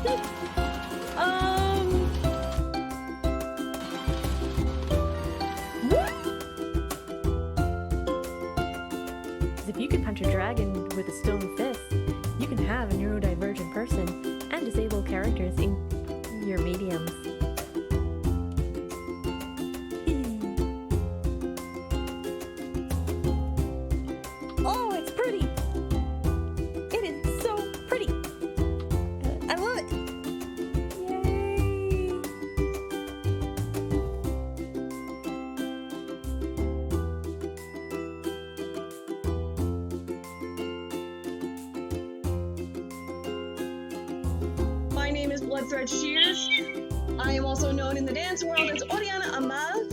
If you can punch a dragon with a stone fist, you can have a neurodivergent person and disable characters in your mediums. Oh, it's pretty! It is so pretty! I love it! Yay! My name is Bloodthreadshears. I am also known in the dance world as Oriana Amal.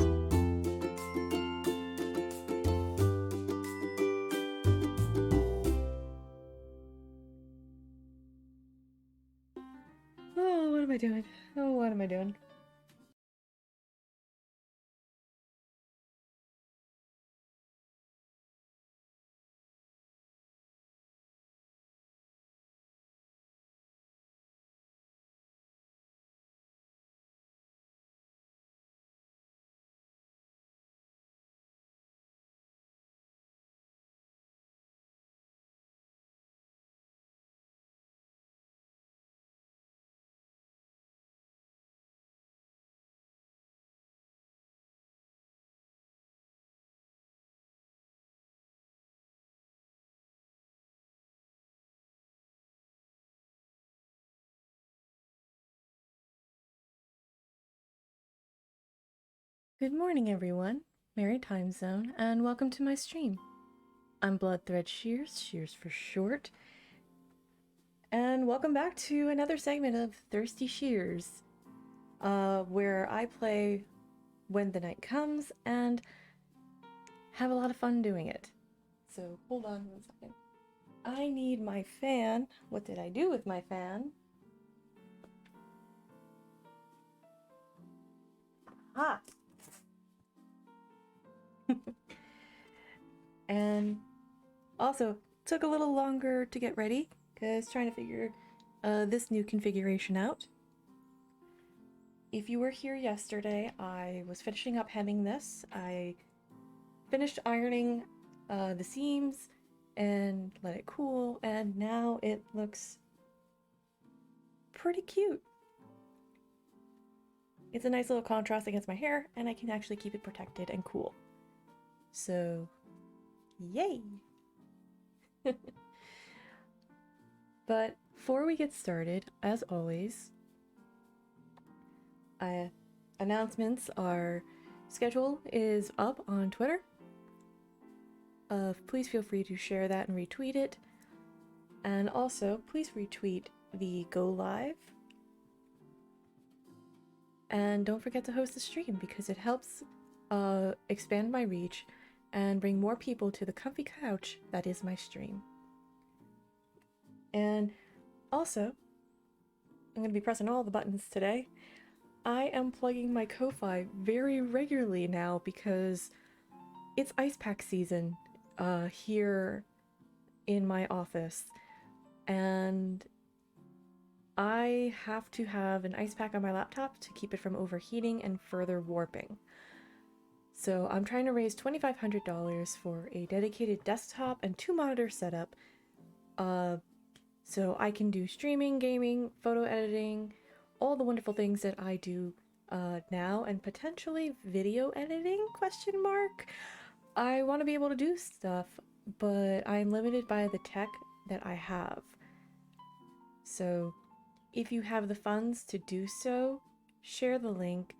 Oh, what am I doing? Oh, what am I doing? Good morning, everyone. Merry time zone, and welcome to my stream. I'm Bloodthreadshears, Shears for short, and welcome back to another segment of Thirsty Shears, where I play When the Night Comes and have a lot of fun doing it. So hold on 1 second. I need my fan. What did I do with my fan? Ah! And also took a little longer to get ready because trying to figure this new configuration out. If you were here yesterday, I was finishing up hemming this. I finished ironing the seams and let it cool, and now it looks pretty cute. It's a nice little contrast against my hair, and I can actually keep it protected and cool. So, yay! But before we get started, as always, announcements. Our schedule is up on Twitter. Please feel free to share that and retweet it. And also, please retweet the Go Live. And don't forget to host the stream because it helps expand my reach and bring more people to the comfy couch that is my stream. And also, I'm going to be pressing all the buttons today. I am plugging my Kofi very regularly now because it's ice pack season here in my office, and I have to have an ice pack on my laptop to keep it from overheating and further warping. So I'm trying to raise $2,500 for a dedicated desktop and 2 monitor setup, so I can do streaming, gaming, photo editing, all the wonderful things that I do now, and potentially video editing, question mark. I want to be able to do stuff, but I'm limited by the tech that I have. So if you have the funds to do so, share the link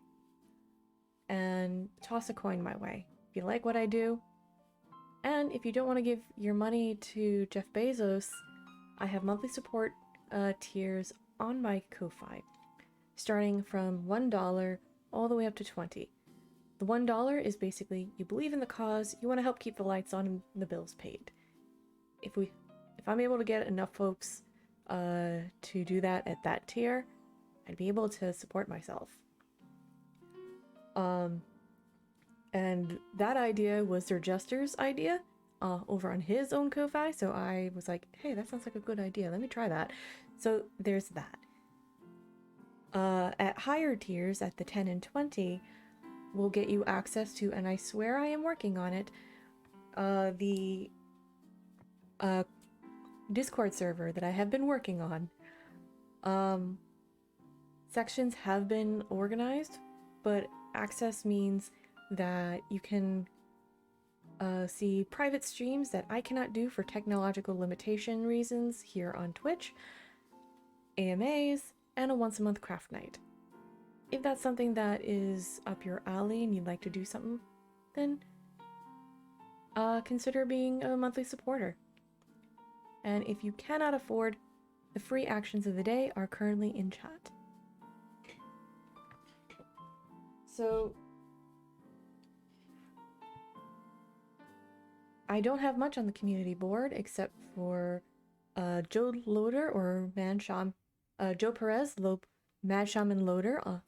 and toss a coin my way if you like what I do. And if you don't want to give your money to Jeff Bezos, I have monthly support tiers on my Ko-Fi, starting from $1 all the way up to $20. The $1 is basically you believe in the cause, you want to help keep the lights on and the bills paid. If I'm able to get enough folks to do that at that tier, I'd be able to support myself. And that idea was Sir Jester's idea over on his own Ko-Fi, so I was like, hey, that sounds like a good idea, let me try that. So there's that. At higher tiers, at the 10 and 20, will get you access to, and I swear I am working on it, the Discord server that I have been working on. Sections have been organized, but access means that you can see private streams that I cannot do for technological limitation reasons here on Twitch, AMAs, and a once-a-month craft night. If that's something that is up your alley and you'd like to do something, then consider being a monthly supporter. And if you cannot afford, the free actions of the day are currently in chat. So I don't have much on the community board except for Joe Loader or Joe Perez, Mad Shaman Loader,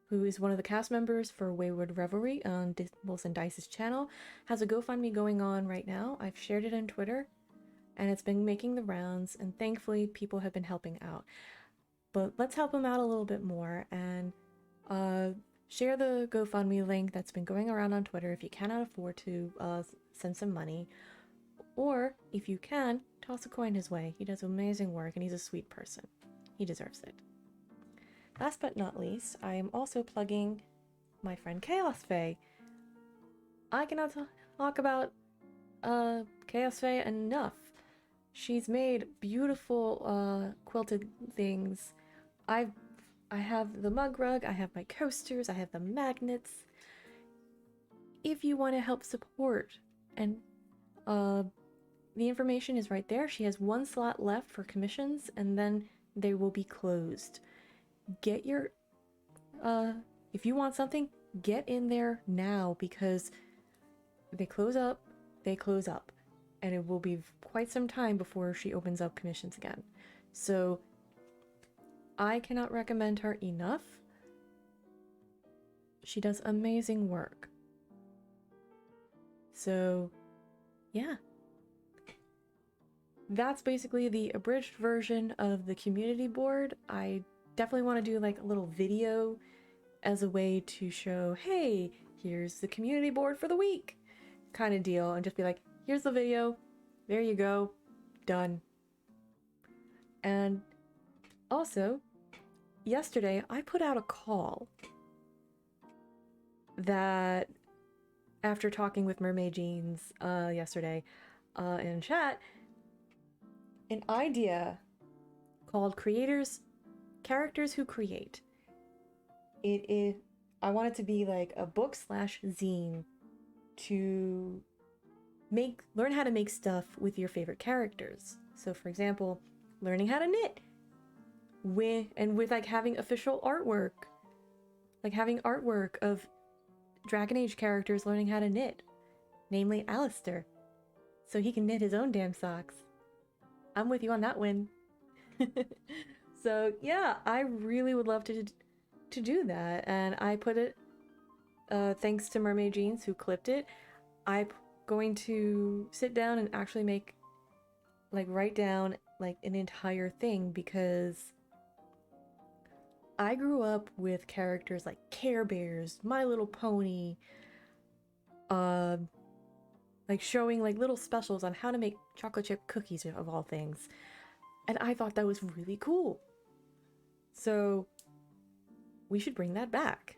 who is one of the cast members for Wayward Revelry on Wilson Dice's channel, has a GoFundMe going on right now. I've shared it on Twitter, and it's been making the rounds, and thankfully people have been helping out. But let's help him out a little bit more, and share the GoFundMe link that's been going around on Twitter if you cannot afford to send some money. Or, if you can, toss a coin his way. He does amazing work, and he's a sweet person. He deserves it. Last but not least, I am also plugging my friend Chaos Faye. I cannot talk about Chaos Faye enough. She's made beautiful quilted things. I have the mug rug, I have my coasters, I have the magnets. If you want to help support, and the information is right there. She has one slot left for commissions, and then they will be closed. Get your, if you want something, get in there now, because they close up, and it will be quite some time before she opens up commissions again. So I cannot recommend her enough. She does amazing work. So yeah, that's basically the abridged version of the community board. I definitely want to do like a little video as a way to show, hey, here's the community board for the week kind of deal, and just be like, here's the video, there you go, done. And also, yesterday I put out a call that, after talking with Mermaid Jeans yesterday in chat, an idea called Characters Who Create. I want it to be like a book / zine to learn how to make stuff with your favorite characters. So for example, learning how to knit with like having official artwork, like having artwork of Dragon Age characters learning how to knit, namely Alistair, so he can knit his own damn socks. I'm with you on that one. So yeah, I really would love to do that, and I put it, thanks to Mermaid Jeans who clipped it. I'm going to sit down and actually write down like an entire thing, because I grew up with characters like Care Bears, My Little Pony, like showing like little specials on how to make chocolate chip cookies of all things. And I thought that was really cool. So we should bring that back.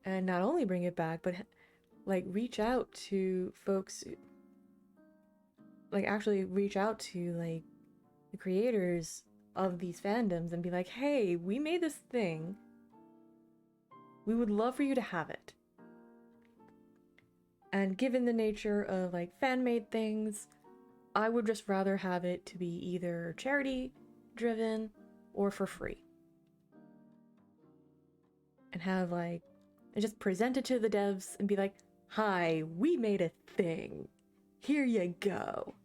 And not only bring it back, but like reach out to folks, like actually reach out to like the creators of these fandoms and be like, hey, we made this thing. We would love for you to have it. And given the nature of like fan-made things, I would just rather have it to be either charity driven or for free. And have like, and just present it to the devs and be like, hi, we made a thing. Here you go.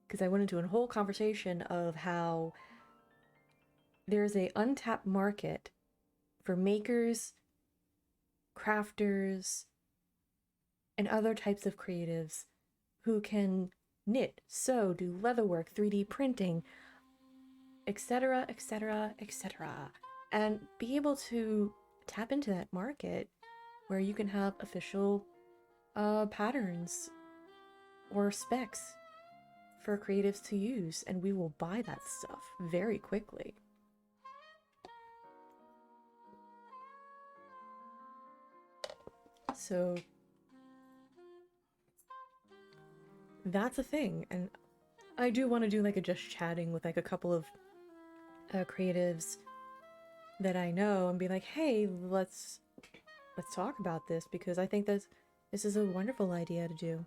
Because I went into a whole conversation of how there's an untapped market for makers, crafters, and other types of creatives who can knit, sew, do leatherwork, 3D printing, etc., etc., etc., and be able to tap into that market where you can have official patterns or specs for creatives to use, and we will buy that stuff very quickly. So that's a thing, and I do want to do like a just chatting with like a couple of creatives that I know and be like, hey, let's talk about this, because I think that this is a wonderful idea to do.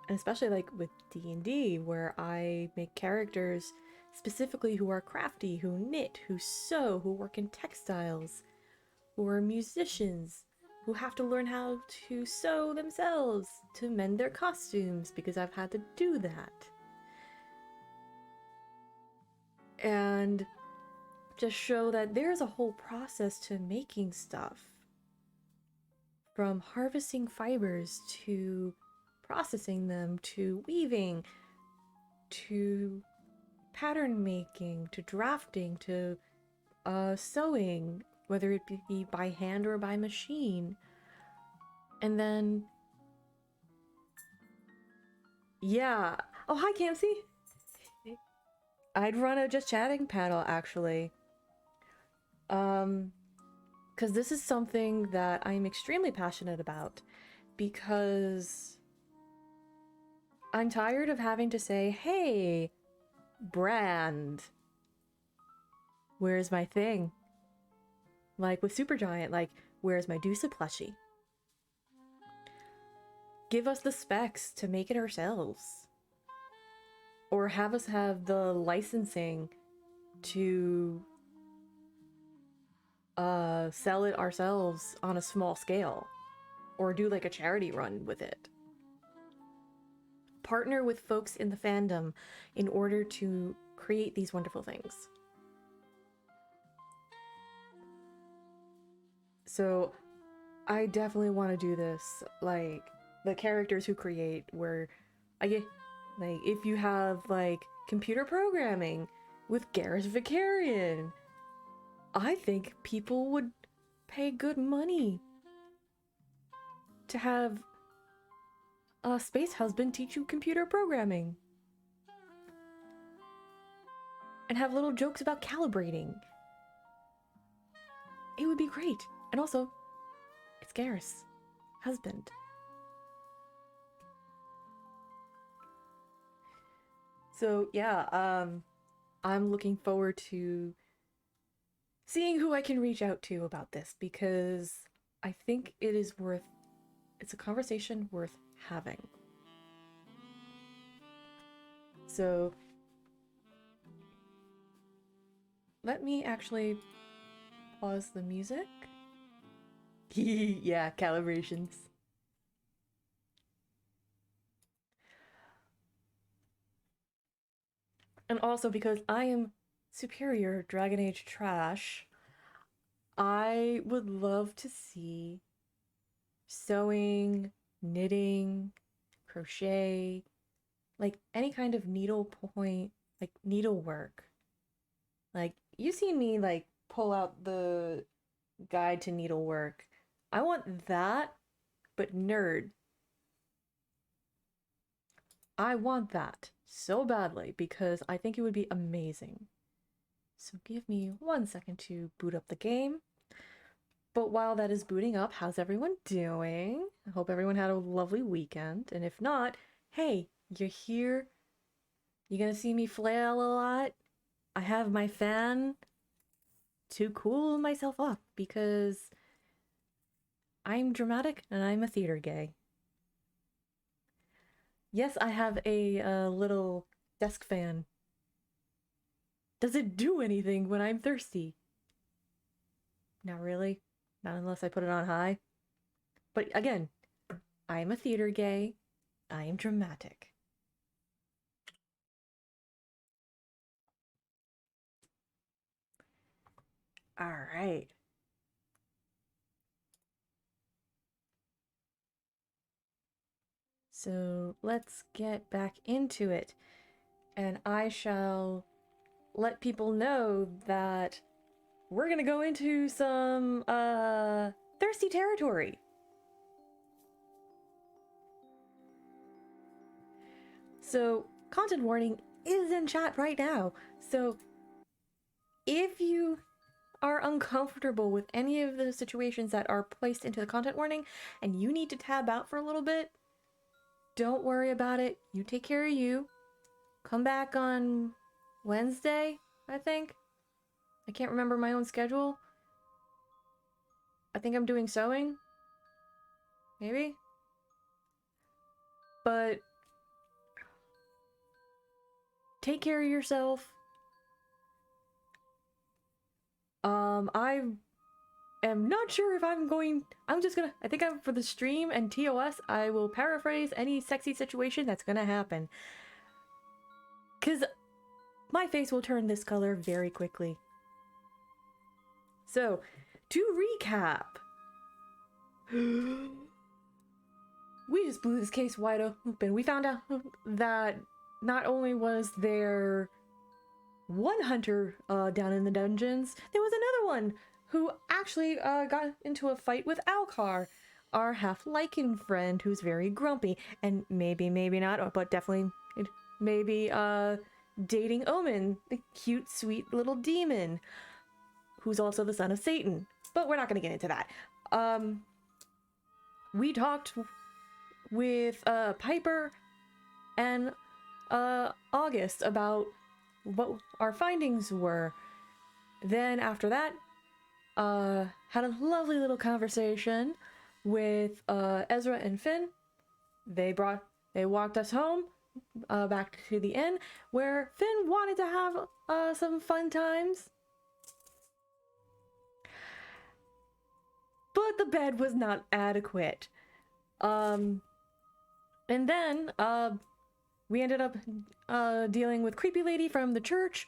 And especially like with D&D, where I make characters specifically who are crafty, who knit, who sew, who work in textiles, who are musicians, who have to learn how to sew themselves to mend their costumes, because I've had to do that. And just show that there's a whole process to making stuff. From harvesting fibers to processing them, to weaving, to pattern making, to drafting, to sewing, whether it be by hand or by machine. And then, yeah. Oh, hi, Campsy. I'd run a just chatting panel, actually. Because this is something that I'm extremely passionate about, because I'm tired of having to say, hey, brand, where's my thing? Like with Supergiant, like, where's my Deuce plushie? Give us the specs to make it ourselves. Or have us have the licensing to sell it ourselves on a small scale. Or do like a charity run with it. Partner with folks in the fandom in order to create these wonderful things. So I definitely want to do this, like the characters who create, where I get like, if you have like computer programming with Garrus Vicarian, I think people would pay good money to have a space husband teach you computer programming. And have little jokes about calibrating. It would be great. And also, it's Garrus, husband. So yeah, I'm looking forward to seeing who I can reach out to about this, because I think it's a conversation worth having. So let me actually pause the music. Yeah, calibrations. And also, because I am superior Dragon Age trash, I would love to see sewing, knitting, crochet, like any kind of needlepoint, like needlework. Like, you've seen me like pull out the guide to needlework. I want that, but nerd. I want that so badly, because I think it would be amazing. So give me 1 second to boot up the game. But while that is booting up, how's everyone doing? I hope everyone had a lovely weekend. And if not, hey, you're here. You're gonna see me flail a lot. I have my fan to cool myself off, because I'm dramatic and I'm a theater gay. Yes, I have a little desk fan. Does it do anything when I'm thirsty? Not really. Not unless I put it on high. But again, I am a theater gay. I am dramatic. All right. So let's get back into it. And I shall let people know that we're gonna go into some thirsty territory. So, content warning is in chat right now. So, if you are uncomfortable with any of the situations that are placed into the content warning and you need to tab out for a little bit, don't worry about it. You take care of you. Come back on Wednesday, I think. I can't remember my own schedule. I think I'm doing sewing. Maybe. But take care of yourself. I am not sure if I'm just gonna, I think for the stream and TOS, I will paraphrase any sexy situation that's gonna happen. Cause my face will turn this color very quickly. So, to recap, we just blew this case wide open. We found out that not only was there one hunter down in the dungeons, there was another one who actually got into a fight with Alcar, our half-Lycan friend who's very grumpy, and maybe not, but definitely maybe dating Omen, the cute, sweet little demon, who's also the son of Satan. But we're not going to get into that. We talked with Piper and August about what our findings were. Then after that, had a lovely little conversation with Ezra and Finn. They walked us home back to the inn where Finn wanted to have some fun times. But the bed was not adequate. And then we ended up dealing with Creepy Lady from the church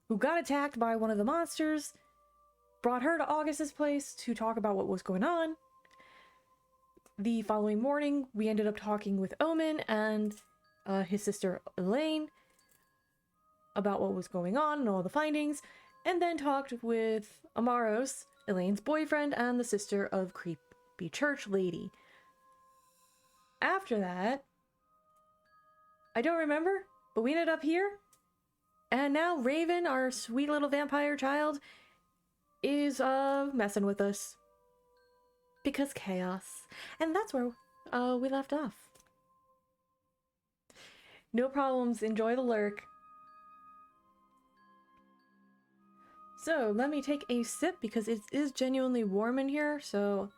who got attacked by one of the monsters, brought her to August's place to talk about what was going on. The following morning, we ended up talking with Omen and his sister Elaine about what was going on and all the findings, and then talked with Amaros, Elaine's boyfriend, and the sister of Creepy Church Lady. After that, I don't remember, but we ended up here, and now Raven, our sweet little vampire child, is messing with us. Because chaos. And that's where we left off. No problems, enjoy the lurk. So, let me take a sip because it is genuinely warm in here, so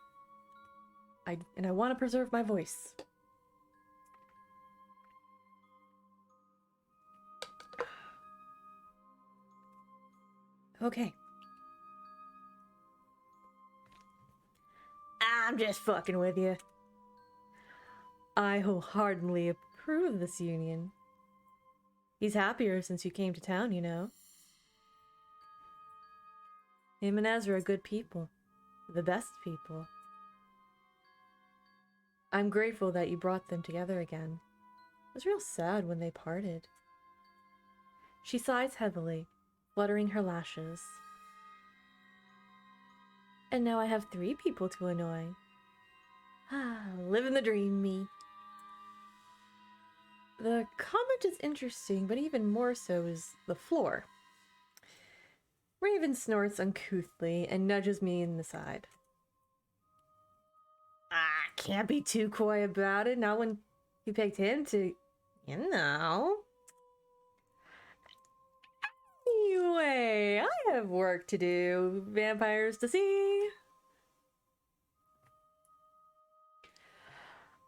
I want to preserve my voice. Okay. I'm just fucking with you. I wholeheartedly approve of this union. He's happier since you came to town, you know. Him and Ezra are good people. The best people. I'm grateful that you brought them together again. It was real sad when they parted. She sighs heavily, fluttering her lashes. And now I have 3 people to annoy. Ah, living the dream, me. The comment is interesting, but even more so is the floor. Raven snorts uncouthly and nudges me in the side. Can't be too coy about it, not when you picked him to, you know. Anyway, I have work to do, vampires to see.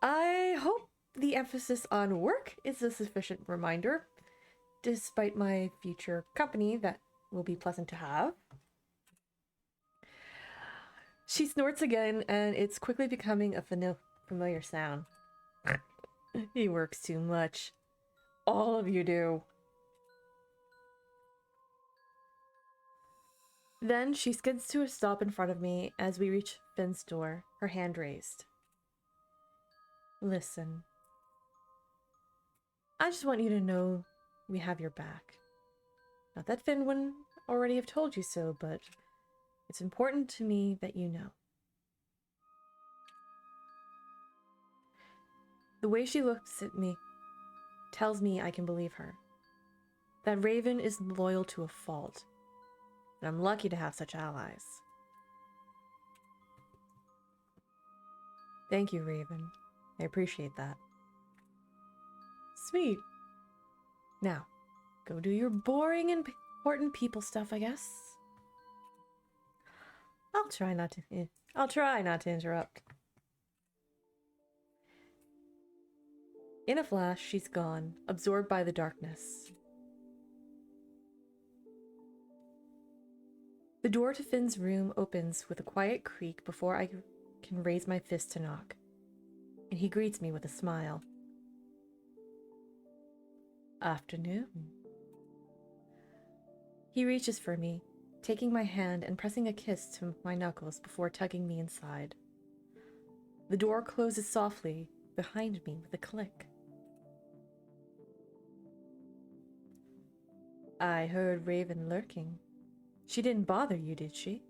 I hope the emphasis on work is a sufficient reminder, despite my future company that will be pleasant to have. She snorts again, and it's quickly becoming a familiar sound. He works too much. All of you do. Then she skids to a stop in front of me as we reach Finn's door, her hand raised. Listen. I just want you to know we have your back. Not that Finn wouldn't already have told you so, but it's important to me that you know. The way she looks at me tells me I can believe her. That Raven is loyal to a fault, and I'm lucky to have such allies. Thank you, Raven. I appreciate that. Sweet. Now, go do your boring and important people stuff, I guess. I'll try not to interrupt. In a flash, she's gone, absorbed by the darkness. The door to Finn's room opens with a quiet creak before I can raise my fist to knock, and he greets me with a smile. Afternoon. He reaches for me, taking my hand and pressing a kiss to my knuckles before tugging me inside. The door closes softly behind me with a click. I heard Raven lurking. She didn't bother you, did she?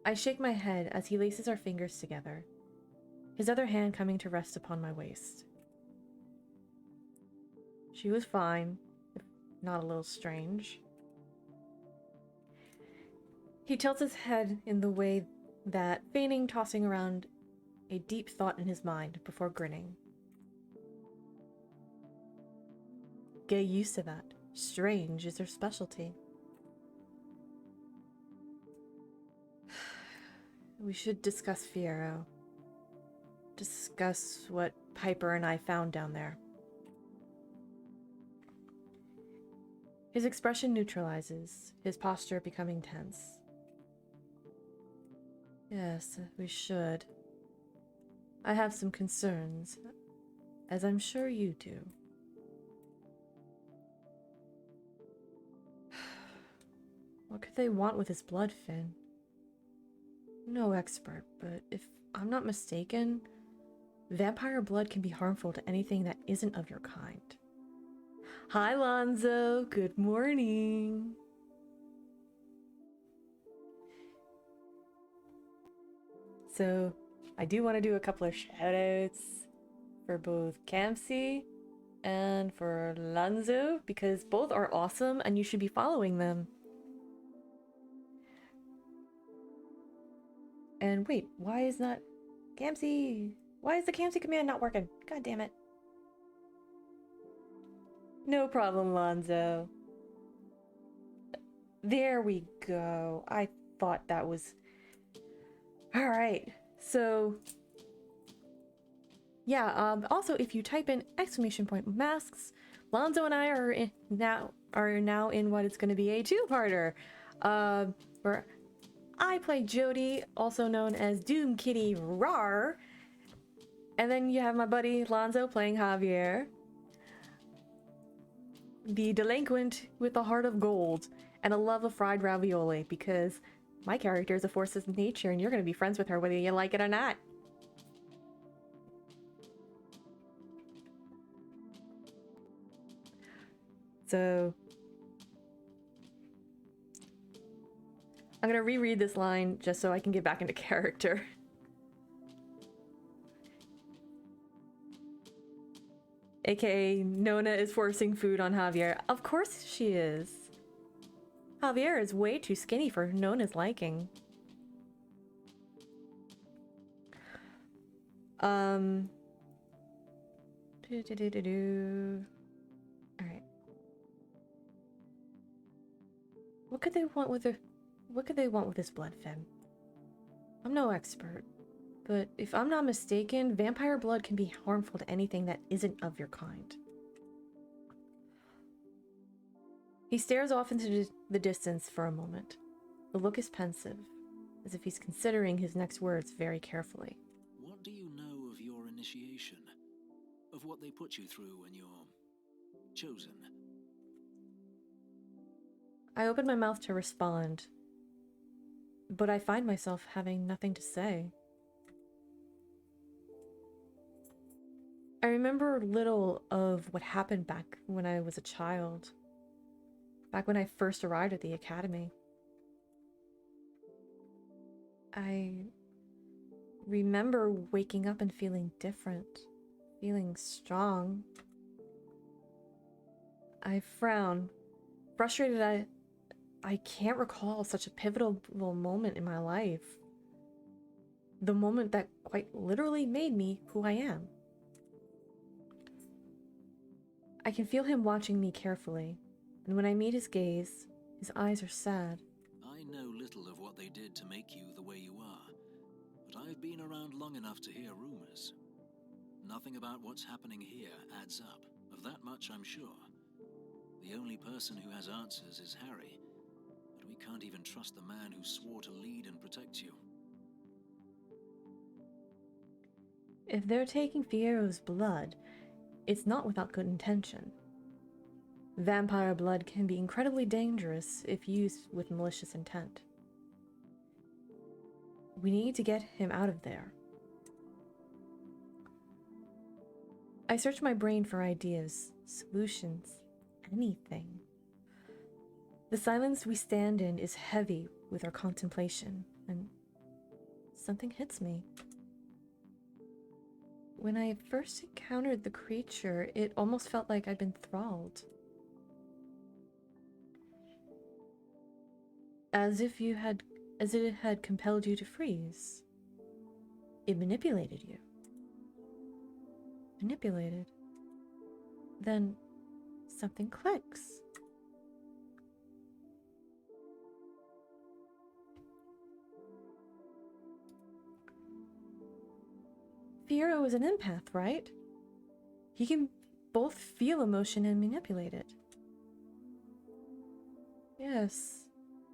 I shake my head as he laces our fingers together, his other hand coming to rest upon my waist. She was fine, if not a little strange. He tilts his head in the way that, feigning tossing around a deep thought in his mind before grinning. Get used to that. Strange is her specialty. We should discuss Fiero. Discuss what Piper and I found down there. His expression neutralizes, his posture becoming tense. Yes, we should. I have some concerns, as I'm sure you do. What could they want with his blood, Finn? No expert, but if I'm not mistaken, vampire blood can be harmful to anything that isn't of your kind. Hi, Lonzo. Good morning. So, I do want to do a couple of shoutouts for both Campsy and for Lonzo, because both are awesome and you should be following them. And wait, why is not Campsy? Why is the Campsy command not working? God damn it. No problem, Lonzo. There we go. I thought that was... Alright, so... Yeah, also if you type in !masks, Lonzo and I are now in what is going to be a two-parter. Where I play Jody, also known as Doom Kitty Rar. And then you have my buddy Lonzo playing Javier, the delinquent with a heart of gold and a love of fried ravioli, because my character is a force of nature and you're going to be friends with her whether you like it or not. So I'm going to reread this line just so I can get back into character. AKA, Nona is forcing food on Javier. Of course she is. Javier is way too skinny for Nona's liking. Alright. What could they want with this blood, Finn? I'm no expert, but if I'm not mistaken, vampire blood can be harmful to anything that isn't of your kind. He stares off into the distance for a moment. The look is pensive, as if he's considering his next words very carefully. What do you know of your initiation? Of what they put you through when you're chosen? I open my mouth to respond, but I find myself having nothing to say. I remember little of what happened back when I was a child. back when I first arrived at the academy. I remember waking up and feeling different, feeling strong. I frown, frustrated. I can't recall such a pivotal moment in my life. The moment that quite literally made me who I am. I can feel him watching me carefully, and when I meet his gaze, his eyes are sad. I know little of what they did to make you the way you are, but I've been around long enough to hear rumors. Nothing about what's happening here adds up. Of that much I'm sure. The only person who has answers is Harry, but we can't even trust the man who swore to lead and protect you. If they're taking Fiero's blood, it's not without good intention. Vampire blood can be incredibly dangerous if used with malicious intent. We need to get him out of there. I search my brain for ideas, solutions, anything. The silence we stand in is heavy with our contemplation, and something hits me. When I first encountered the creature, it almost felt like I'd been thralled. As if it had compelled you to freeze. It manipulated you. Manipulated. Then something clicks. Fiero is an empath, right? He can both feel emotion and manipulate it. Yes,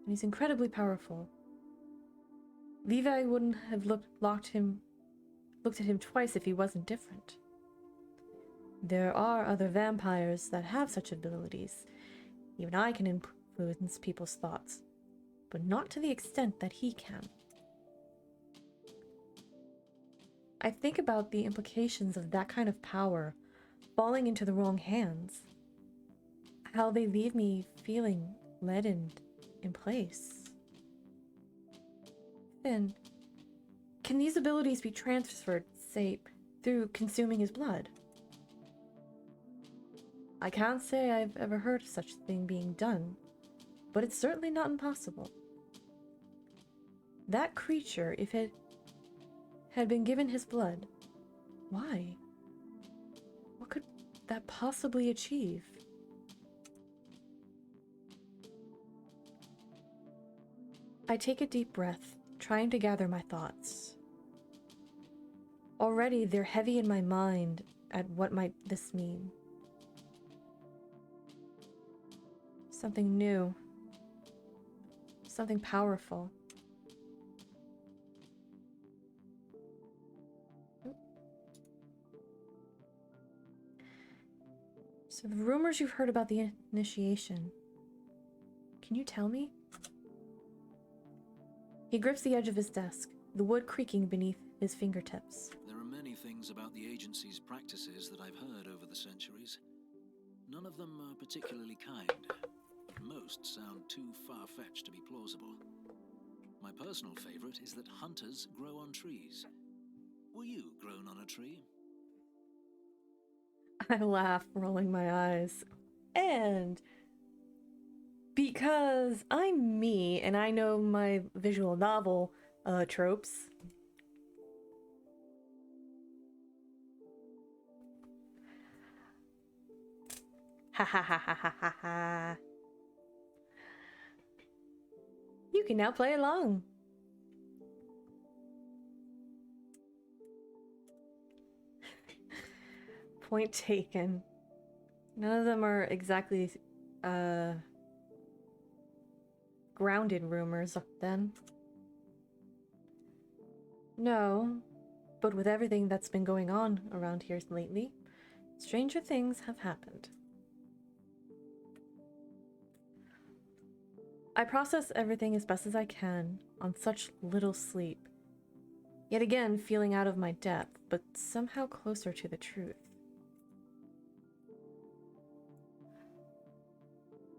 and he's incredibly powerful. Levi wouldn't have looked at him twice if he wasn't different. There are other vampires that have such abilities. Even I can influence people's thoughts, but not to the extent that he can. I think about the implications of that kind of power falling into the wrong hands. How they leave me feeling led in place. Then, can these abilities be transferred, say, through consuming his blood? I can't say I've ever heard of such a thing being done, but it's certainly not impossible. That creature, if it had been given his blood, why? What could that possibly achieve? I take a deep breath, trying to gather my thoughts. Already they're heavy in my mind at what might this mean. Something new. Something powerful. So the rumors you've heard about the initiation. Can you tell me? He grips the edge of his desk, the wood creaking beneath his fingertips. There are many things about the agency's practices that I've heard over the centuries. None of them are particularly kind. Most sound too far-fetched to be plausible. My personal favorite is that hunters grow on trees. Were you grown on a tree? I laugh, rolling my eyes. And because I'm me and I know my visual novel tropes, ha ha ha ha ha ha ha. You can now play along. Point taken. None of them are exactly grounded rumors then. No, but with everything that's been going on around here lately, stranger things have happened. I process everything as best as I can on such little sleep. Yet again, feeling out of my depth, but somehow closer to the truth.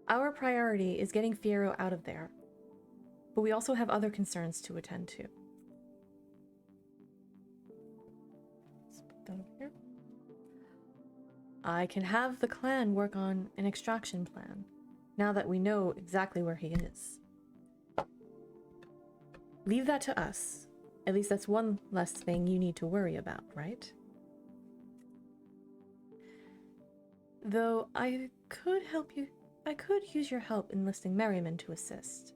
Our priority is getting Fiero out of there, but we also have other concerns to attend to. Let's put that over here. I can have the clan work on an extraction plan, now that we know exactly where he is. Leave that to us. At least that's one less thing you need to worry about, right? Though I could help you. I could use your help enlisting Merriman to assist.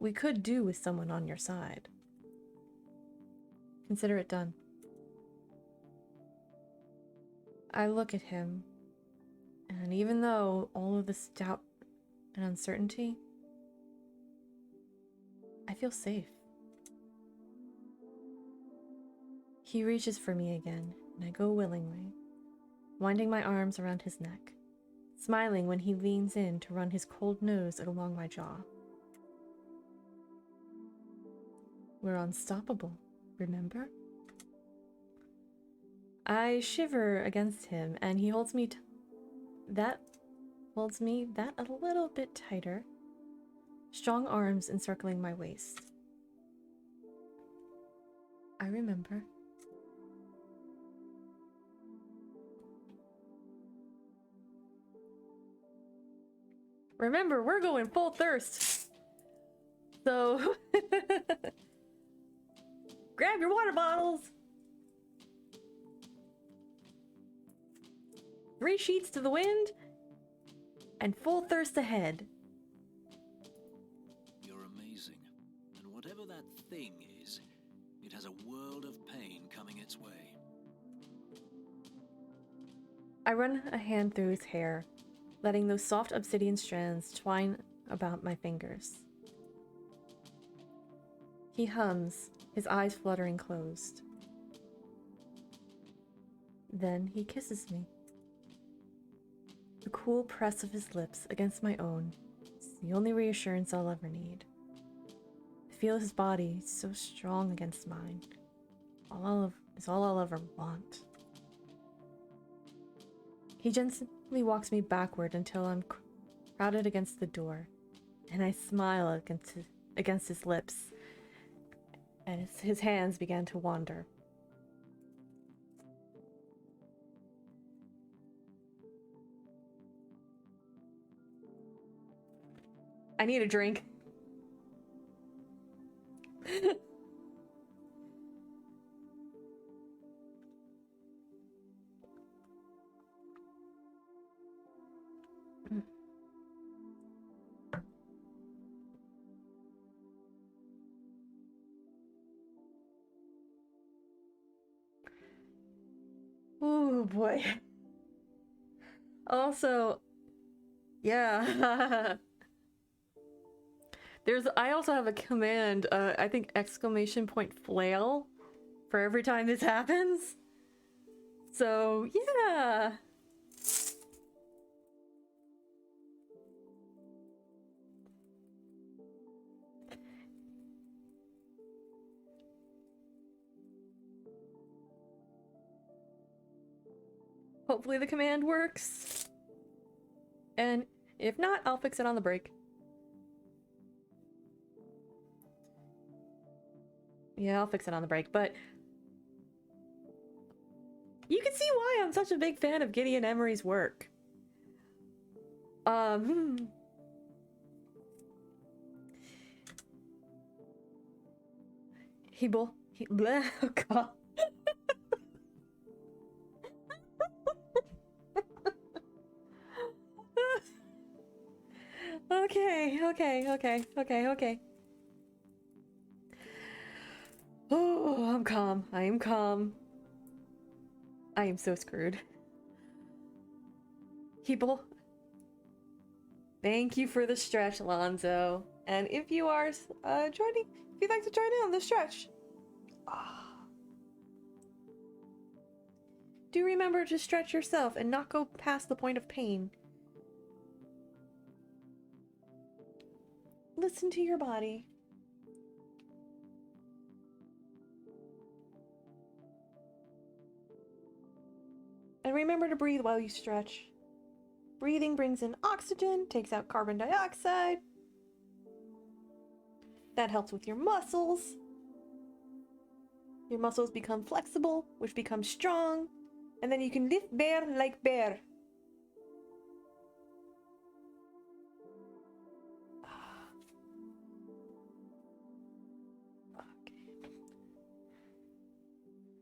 We could do with someone on your side. Consider it done. I look at him, and even though all of this doubt and uncertainty, I feel safe. He reaches for me again, and I go willingly, winding my arms around his neck, smiling when he leans in to run his cold nose along my jaw. We're unstoppable, remember? I shiver against him, and he holds me that a little bit tighter, strong arms encircling my waist. I remember. Remember, we're going full thirst. So grab your water bottles. 3 sheets to the wind and full thirst ahead. You're amazing. And whatever that thing is, it has a world of pain coming its way. I run a hand through his hair, letting those soft obsidian strands twine about my fingers. He hums, his eyes fluttering closed. Then he kisses me. The cool press of his lips against my own is the only reassurance I'll ever need. I feel his body so strong against mine. Is all I'll ever want. He gently walks me backward until I'm crowded against the door, and I smile against his lips, and his hands began to wander. I need a drink. Oh boy. Also, yeah. I also have a command, I think exclamation point flail for every time this happens. So, yeah. Hopefully the command works. And if not, I'll fix it on the break. Yeah, I'll fix it on the break, but you can see why I'm such a big fan of Gideon Emery's work. Bleh, oh god. Okay. Oh, I'm calm. I am calm. I am so screwed. People, thank you for the stretch, Alonzo. And if you are joining, if you'd like to join in on the stretch, do remember to stretch yourself and not go past the point of pain. Listen to your body. And remember to breathe while you stretch. Breathing brings in oxygen, takes out carbon dioxide. That helps with your muscles. Your muscles become flexible, which becomes strong. And then you can lift bear like bear.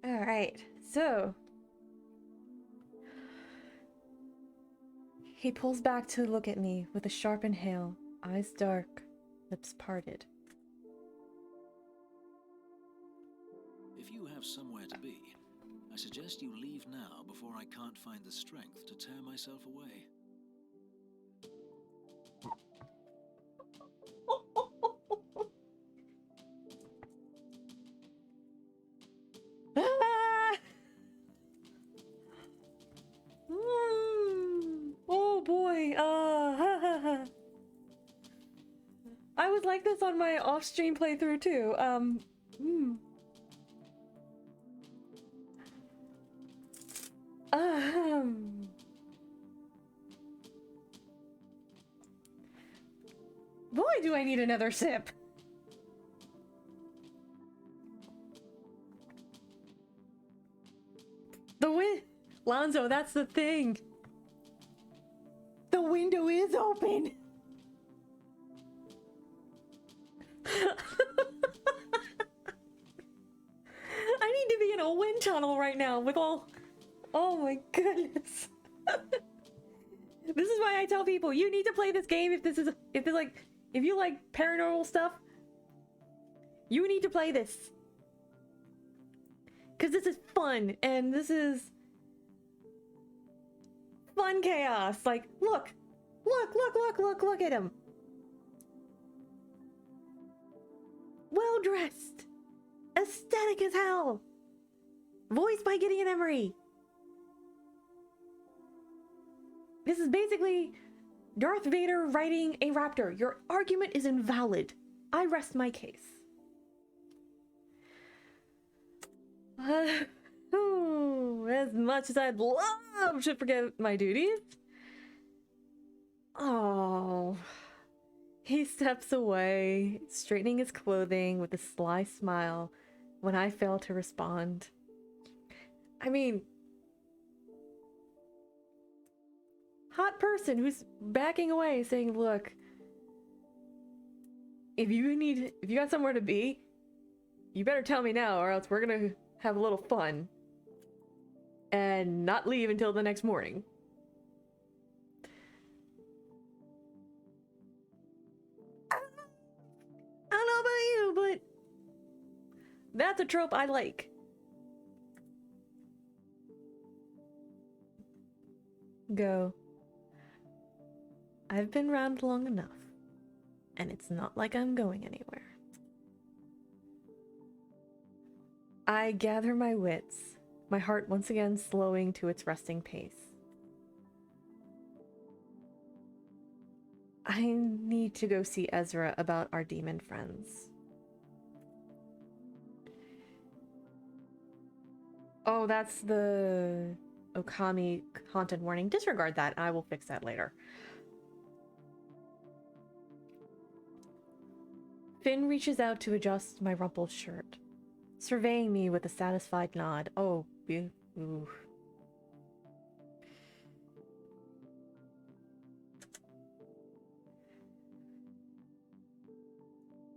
Alright, so he pulls back to look at me with a sharp inhale, eyes dark, lips parted. If you have somewhere to be, I suggest you leave now before I can't find the strength to tear myself away. Oh boy, I was like this on my off-stream playthrough too. Boy, do I need another sip. Lonzo, that's the thing. The window is open. I need to be in a wind tunnel right now with all... Oh my goodness. This is why I tell people, you need to play this game if you like paranormal stuff. You need to play this. Because this is fun, and this is fun chaos. Like, look at him. Well dressed, aesthetic as hell. Voiced by Gideon Emery. This is basically Darth Vader riding a raptor. Your argument is invalid. I rest my case. As much as I'd love to forget my duties. Oh. He steps away, straightening his clothing with a sly smile when I fail to respond. I mean, hot person who's backing away saying, look, if you got somewhere to be, you better tell me now or else we're gonna have a little fun and not leave until the next morning. I don't know about you, but that's a trope I like. Go. I've been around long enough, and it's not like I'm going anywhere. I gather my wits, my heart once again slowing to its resting pace. I need to go see Ezra about our demon friends. Oh, that's the Okami content warning. Disregard that. I will fix that later. Finn reaches out to adjust my rumpled shirt, surveying me with a satisfied nod. Oh, ooh.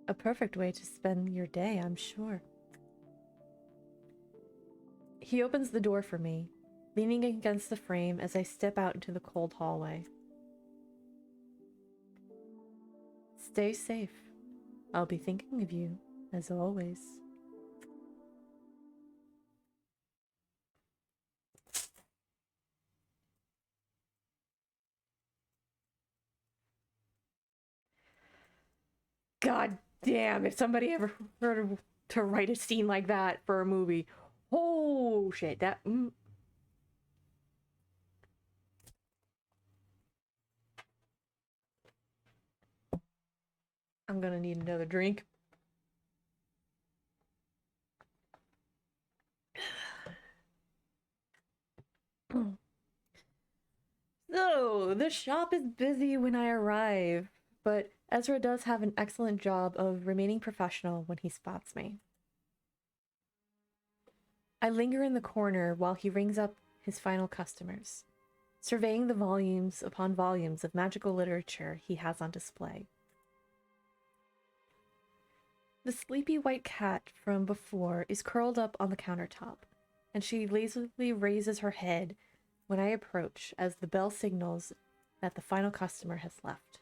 A perfect way to spend your day, I'm sure. He opens the door for me, leaning against the frame as I step out into the cold hallway. Stay safe. I'll be thinking of you, as always. God damn, if somebody ever were to write a scene like that for a movie. Oh shit, that... I'm gonna need another drink. So, the shop is busy when I arrive, but Ezra does have an excellent job of remaining professional when he spots me. I linger in the corner while he rings up his final customers, surveying the volumes upon volumes of magical literature he has on display. The sleepy white cat from before is curled up on the countertop, and she lazily raises her head when I approach as the bell signals that the final customer has left.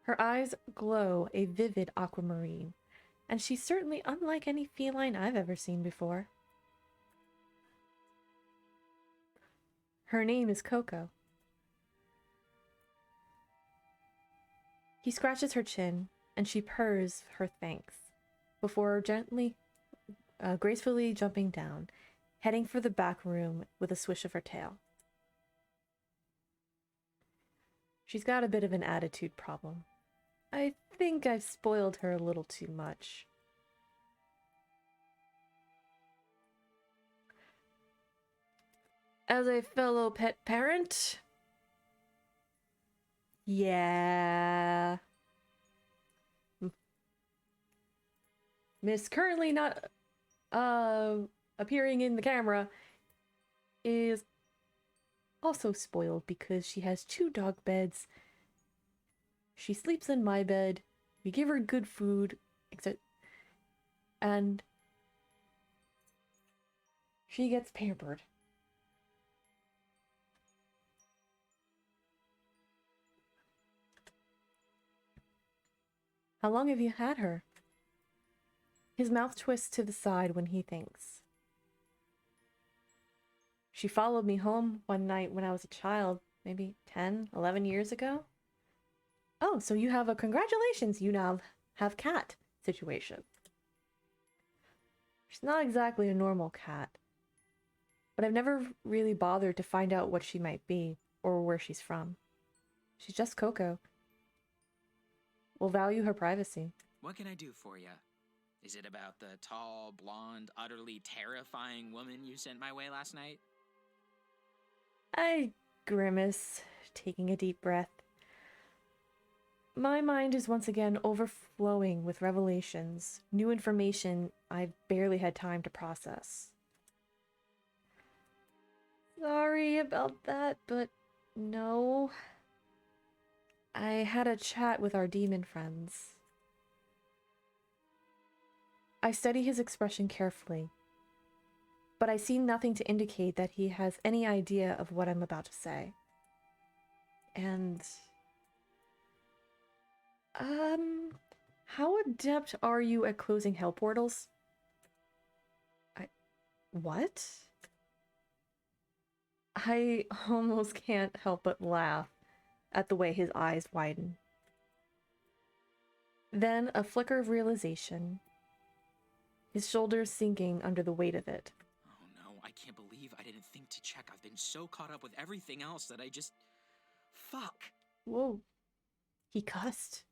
Her eyes glow a vivid aquamarine, and she's certainly unlike any feline I've ever seen before. Her name is Coco. He scratches her chin, and she purrs her thanks, before gracefully jumping down, heading for the back room with a swish of her tail. She's got a bit of an attitude problem. I think I've spoiled her a little too much. As a fellow pet parent, yeah. Miss currently not appearing in the camera is also spoiled because she has 2 dog beds. She sleeps in my bed. We give her good food, and she gets pampered. How long have you had her? His mouth twists to the side when he thinks. She followed me home one night when I was a child, maybe 10, 11 years ago. Oh, so you have a congratulations, you now have cat situation. She's not exactly a normal cat, but I've never really bothered to find out what she might be or where she's from. She's just Coco. We'll value her privacy. What can I do for you? Is it about the tall, blonde, utterly terrifying woman you sent my way last night? I grimace, taking a deep breath. My mind is once again overflowing with revelations, new information I've barely had time to process. Sorry about that, but no. I had a chat with our demon friends. I study his expression carefully, but I see nothing to indicate that he has any idea of what I'm about to say. And how adept are you at closing hell portals? What? I almost can't help but laugh at the way his eyes widen. Then a flicker of realization, his shoulders sinking under the weight of it. Oh no, I can't believe I didn't think to check. I've been so caught up with everything else that I just... Fuck! Whoa. He cussed.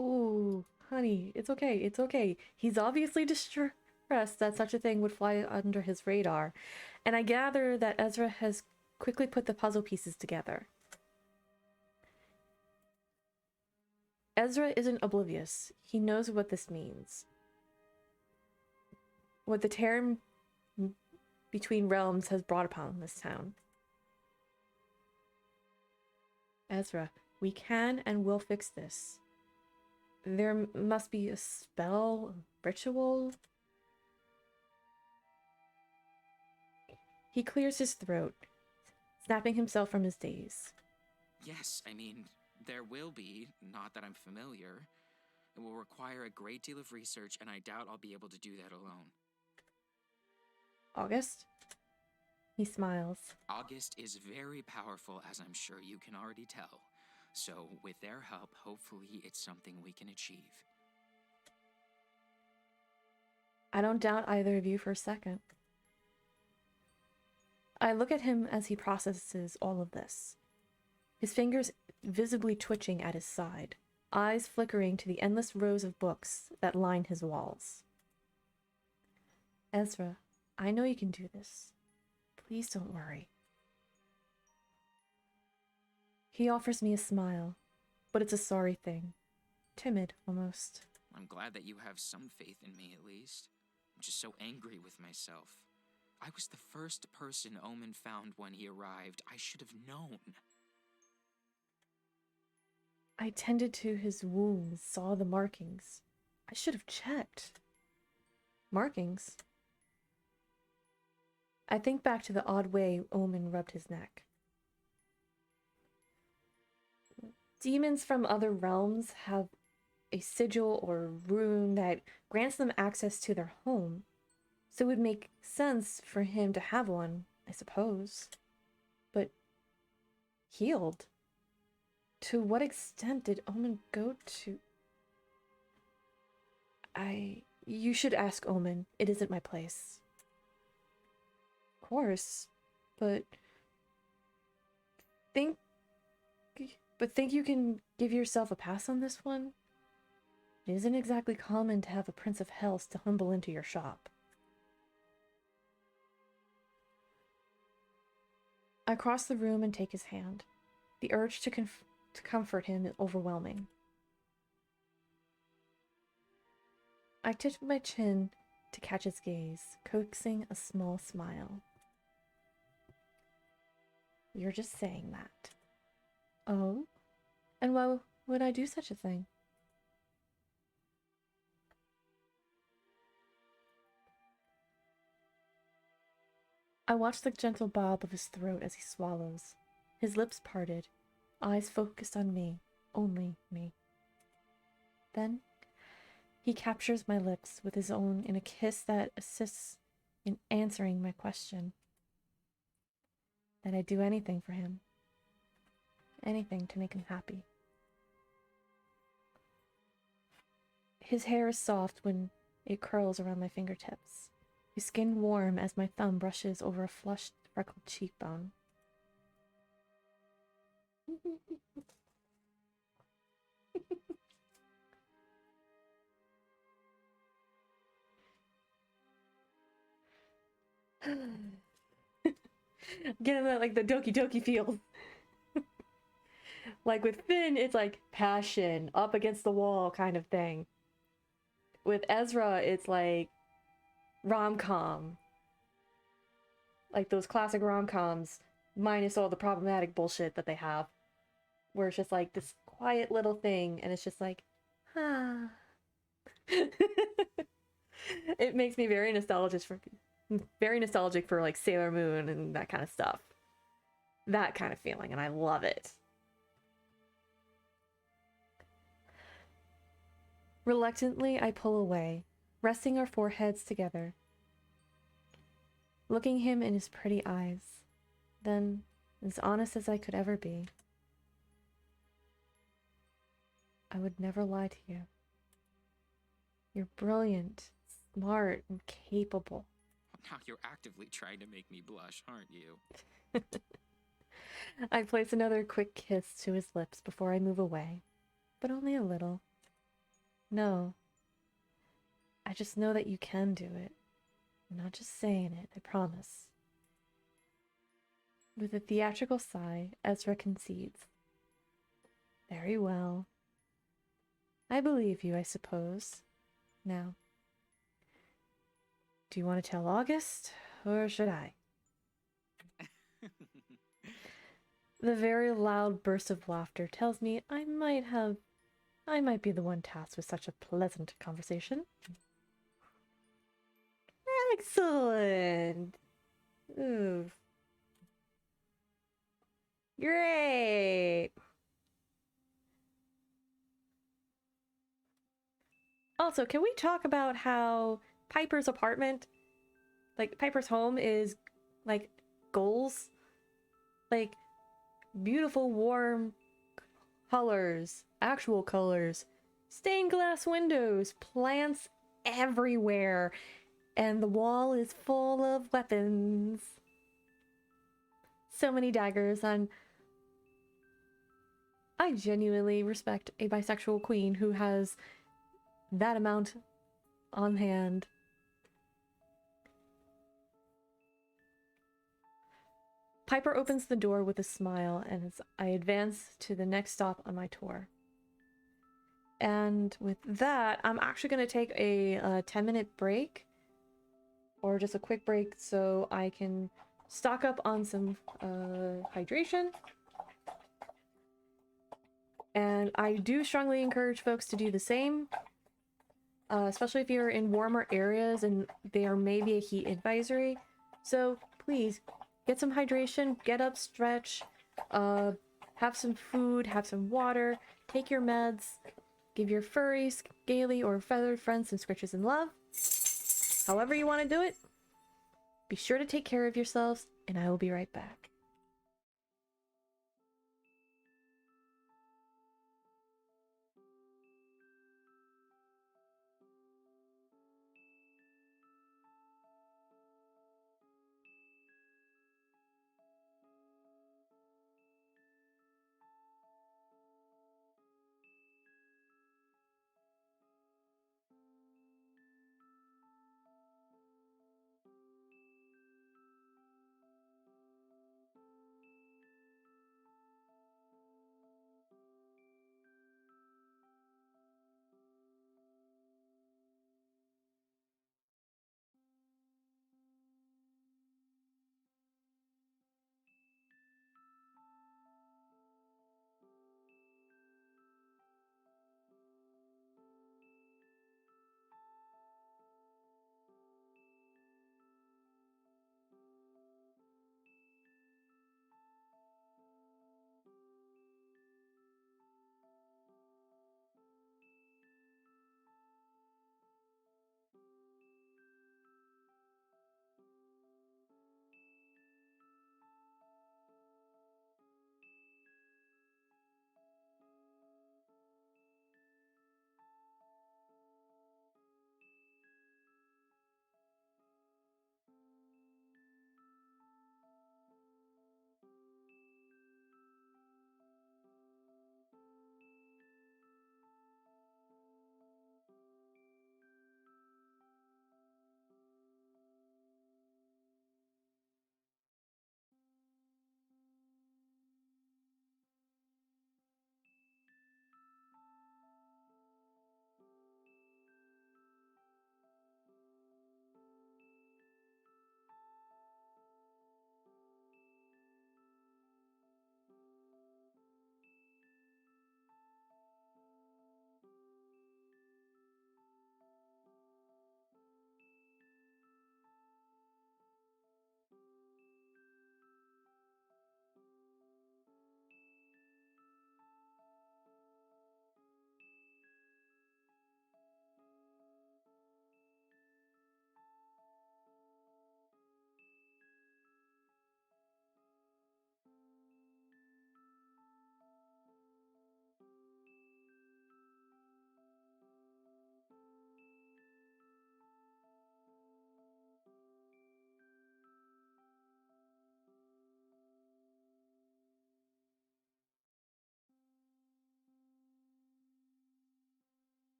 Ooh, honey, it's okay, it's okay. He's obviously distressed that such a thing would fly under his radar, and I gather that Ezra has quickly put the puzzle pieces together. Ezra isn't oblivious. He knows what this means. What the tear between realms has brought upon this town. Ezra, we can and will fix this. There must be a spell, a ritual. He clears his throat, snapping himself from his daze. Yes, I mean, there will be, not that I'm familiar. It will require a great deal of research, and I doubt I'll be able to do that alone. August? He smiles. August is very powerful, as I'm sure you can already tell. So, with their help, hopefully it's something we can achieve. I don't doubt either of you for a second. I look at him as he processes all of this, his fingers visibly twitching at his side, eyes flickering to the endless rows of books that line his walls. Ezra, I know you can do this. Please don't worry. He offers me a smile, but it's a sorry thing. Timid, almost. I'm glad that you have some faith in me, at least. I'm just so angry with myself. I was the first person Omen found when he arrived. I should have known. I tended to his wounds, saw the markings. I should have checked. Markings? I think back to the odd way Omen rubbed his neck. Demons from other realms have a sigil or rune that grants them access to their home, so it would make sense for him to have one, I suppose. But healed? To what extent did Omen go to? You should ask Omen. It isn't my place. Of course, but think you can give yourself a pass on this one? It isn't exactly common to have a Prince of Hell stumble into your shop. I cross the room and take his hand. The urge to comfort him is overwhelming. I tip my chin to catch his gaze, coaxing a small smile. You're just saying that. Oh? And why would I do such a thing? I watch the gentle bob of his throat as he swallows. His lips parted, eyes focused on me, only me. Then, he captures my lips with his own in a kiss that assists in answering my question. That I'd do anything for him. Anything to make him happy. His hair is soft when it curls around my fingertips. His skin warm as my thumb brushes over a flushed, freckled cheekbone. Getting that, like, the Doki Doki feels. Like with Finn, it's like passion, up against the wall kind of thing. With Ezra, it's like rom-com. Like those classic rom-coms, minus all the problematic bullshit that they have. Where it's just like this quiet little thing, and it's just like, ah. It makes me very nostalgic for like Sailor Moon and that kind of stuff. That kind of feeling, and I love it. Reluctantly, I pull away, resting our foreheads together, looking him in his pretty eyes, then as honest as I could ever be. I would never lie to you. You're brilliant, smart, and capable. Now you're actively trying to make me blush, aren't you? I place another quick kiss to his lips before I move away, but only a little. No. I just know that you can do it. I'm not just saying it, I promise. With a theatrical sigh, Ezra concedes. Very well. I believe you, I suppose. Now, do you want to tell August, or should I? The very loud burst of laughter tells me I might be the one tasked with such a pleasant conversation. Excellent! Ooh. Great! Also, can we talk about how Piper's apartment, like Piper's home, is like goals? Like beautiful warm colors, actual colors, stained glass windows, plants everywhere, and the wall is full of weapons. So many daggers, and I genuinely respect a bisexual queen who has that amount on hand. Piper opens the door with a smile, and as I advance to the next stop on my tour. And with that, I'm actually going to take a 10-minute break, or just a quick break, so I can stock up on some hydration. And I do strongly encourage folks to do the same, especially if you're in warmer areas and there may be a heat advisory. So please get some hydration, get up, stretch, have some food, have some water, take your meds, give your furry, scaly, or feathered friends some scritches and love. However you want to do it, be sure to take care of yourselves, and I will be right back.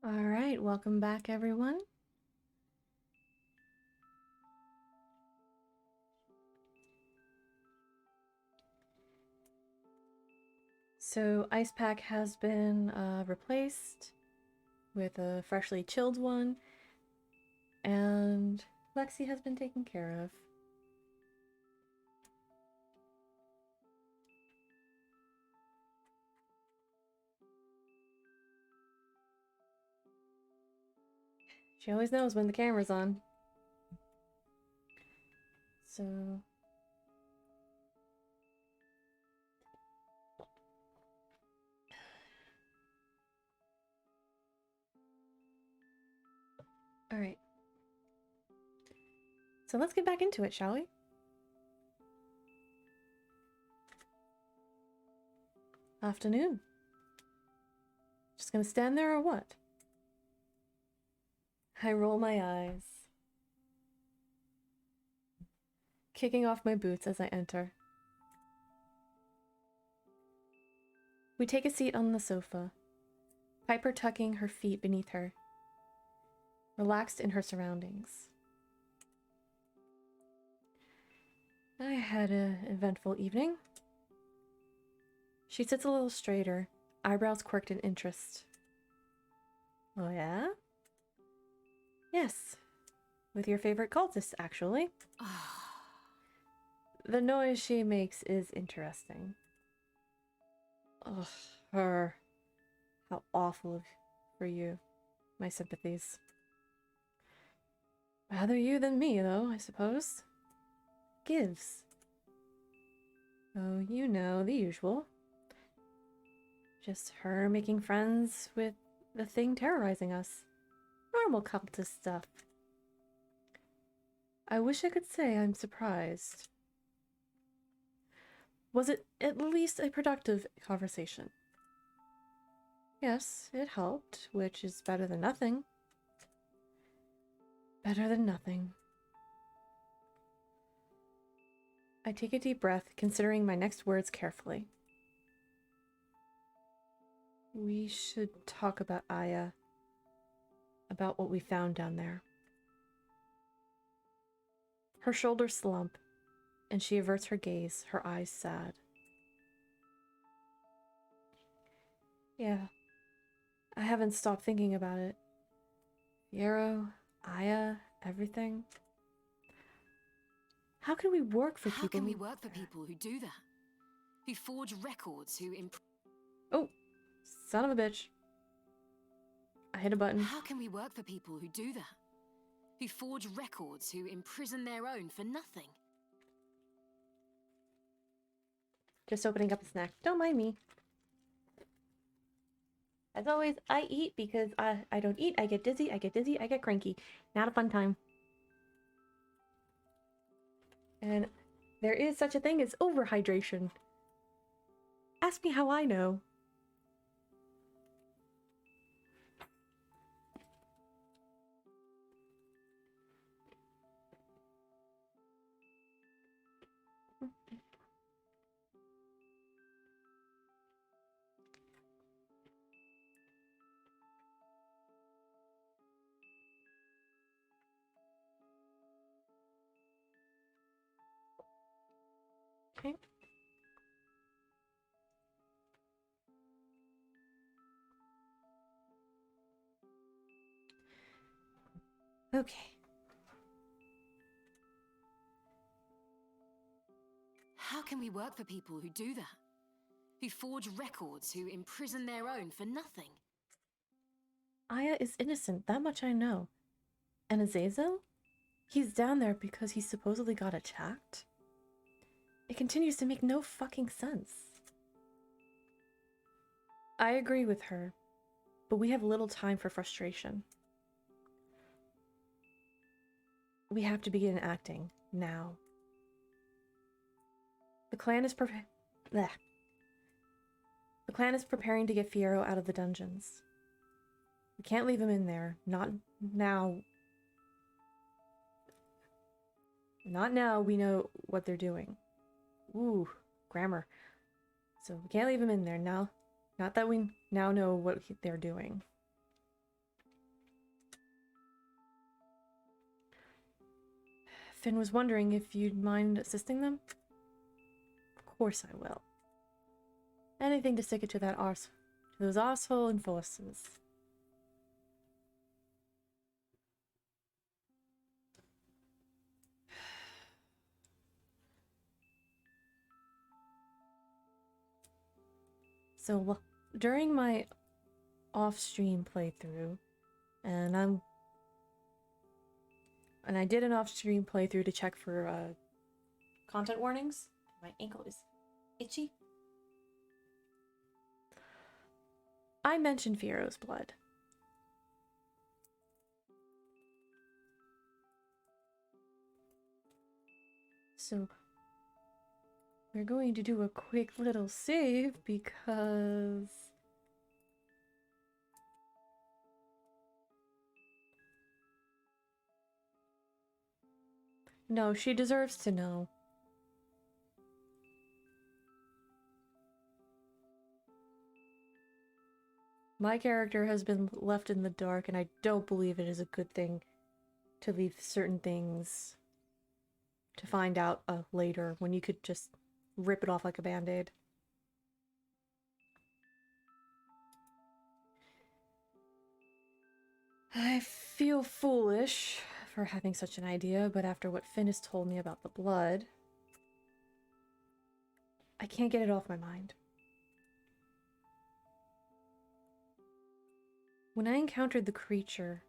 Alright, welcome back everyone. So Ice Pack has been replaced with a freshly chilled one, and Lexi has been taken care of. She always knows when the camera's on. So... Alright. So let's get back into it, shall we? Afternoon. Just gonna stand there or what? I roll my eyes, kicking off my boots as I enter. We take a seat on the sofa, Piper tucking her feet beneath her, relaxed in her surroundings. I had an eventful evening. She sits a little straighter, eyebrows quirked in interest. Oh yeah? Yes, with your favorite cultist, actually. The noise she makes is interesting. Ugh, her. How awful for you. My sympathies. Rather you than me, though, I suppose. Gives. Oh, you know, the usual. Just her making friends with the thing terrorizing us. Normal cultist stuff. I wish I could say I'm surprised. Was it at least a productive conversation? Yes, it helped, which is better than nothing. Better than nothing. I take a deep breath, considering my next words carefully. We should talk about Aya. About what we found down there. Her shoulders slump, and she averts her gaze, her eyes sad. Yeah, I haven't stopped thinking about it. Fiero, Aya, everything. How can we work for people? How can we work for people who do that? Who forge records, who Oh, son of a bitch. I hit a button. How can we work for people who do that? Who forge records, who imprison their own for nothing? Just opening up a snack. Don't mind me. As always, I eat because I don't eat. I get dizzy, I get cranky. Not a fun time. And there is such a thing as overhydration. Ask me how I know. Okay. Okay. How can we work for people who do that? Who forge records, who imprison their own for nothing? Aya is innocent, that much I know. And Azazel? He's down there because he supposedly got attacked? It continues to make no fucking sense. I agree with her, but we have little time for frustration. We have to begin acting, now. The clan is preparing to get Fiero out of the dungeons. We can't leave him in there. Not now. Not now we know what they're doing. Ooh, grammar. So we can't leave him in there now. Not that we now know what they're doing. Finn was wondering if you'd mind assisting them. Of course I will. Anything to stick it to those arsehole enforcers. So, during my off-stream playthrough, and I did an off-stream playthrough to check for content warnings. My ankle is itchy. I mentioned Fiero's blood. So we're going to do a quick little save because no, she deserves to know. My character has been left in the dark, and I don't believe it is a good thing to leave certain things to find out later when you could just rip it off like a band-aid. I feel foolish for having such an idea, but after what Finn has told me about the blood, I can't get it off my mind. When I encountered the creature,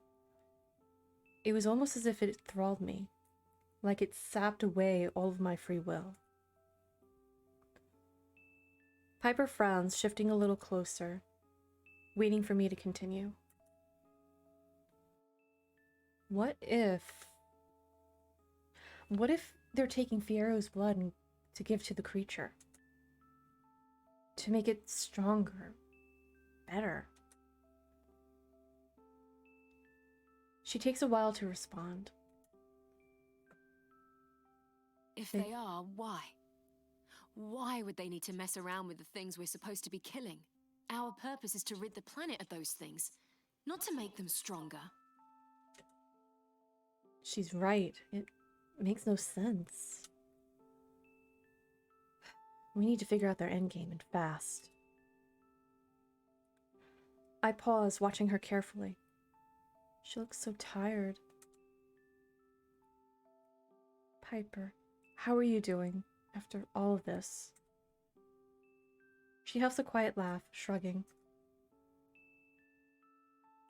it was almost as if it enthralled me, like it sapped away all of my free will. Piper frowns, shifting a little closer, waiting for me to continue. What if they're taking Fiero's blood to give to the creature? To make it stronger, better? She takes a while to respond. If they are, why? Why would they need to mess around with the things we're supposed to be killing? Our purpose is to rid the planet of those things, not to make them stronger. She's right. It makes no sense. We need to figure out their endgame, and fast. I pause, watching her carefully. She looks so tired. Piper, how are you doing after all of this? She huffs a quiet laugh, shrugging.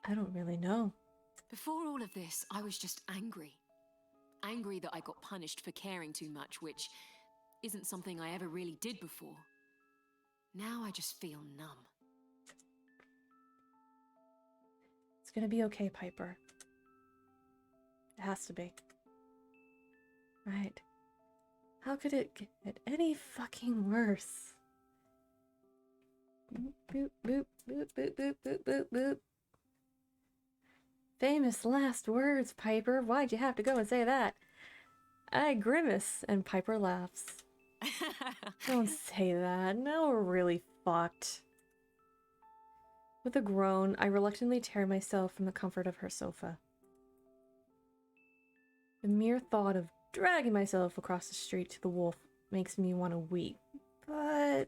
I don't really know. Before all of this, I was just angry. Angry that I got punished for caring too much, which isn't something I ever really did before. Now I just feel numb. It's gonna be okay, Piper. It has to be. Right. How could it get any fucking worse? Boop, boop, boop, boop, boop, boop, boop, boop, boop. Famous last words, Piper. Why'd you have to go and say that? I grimace, and Piper laughs. Don't say that. Now we're really fucked. With a groan, I reluctantly tear myself from the comfort of her sofa. The mere thought of dragging myself across the street to the wolf makes me want to weep, but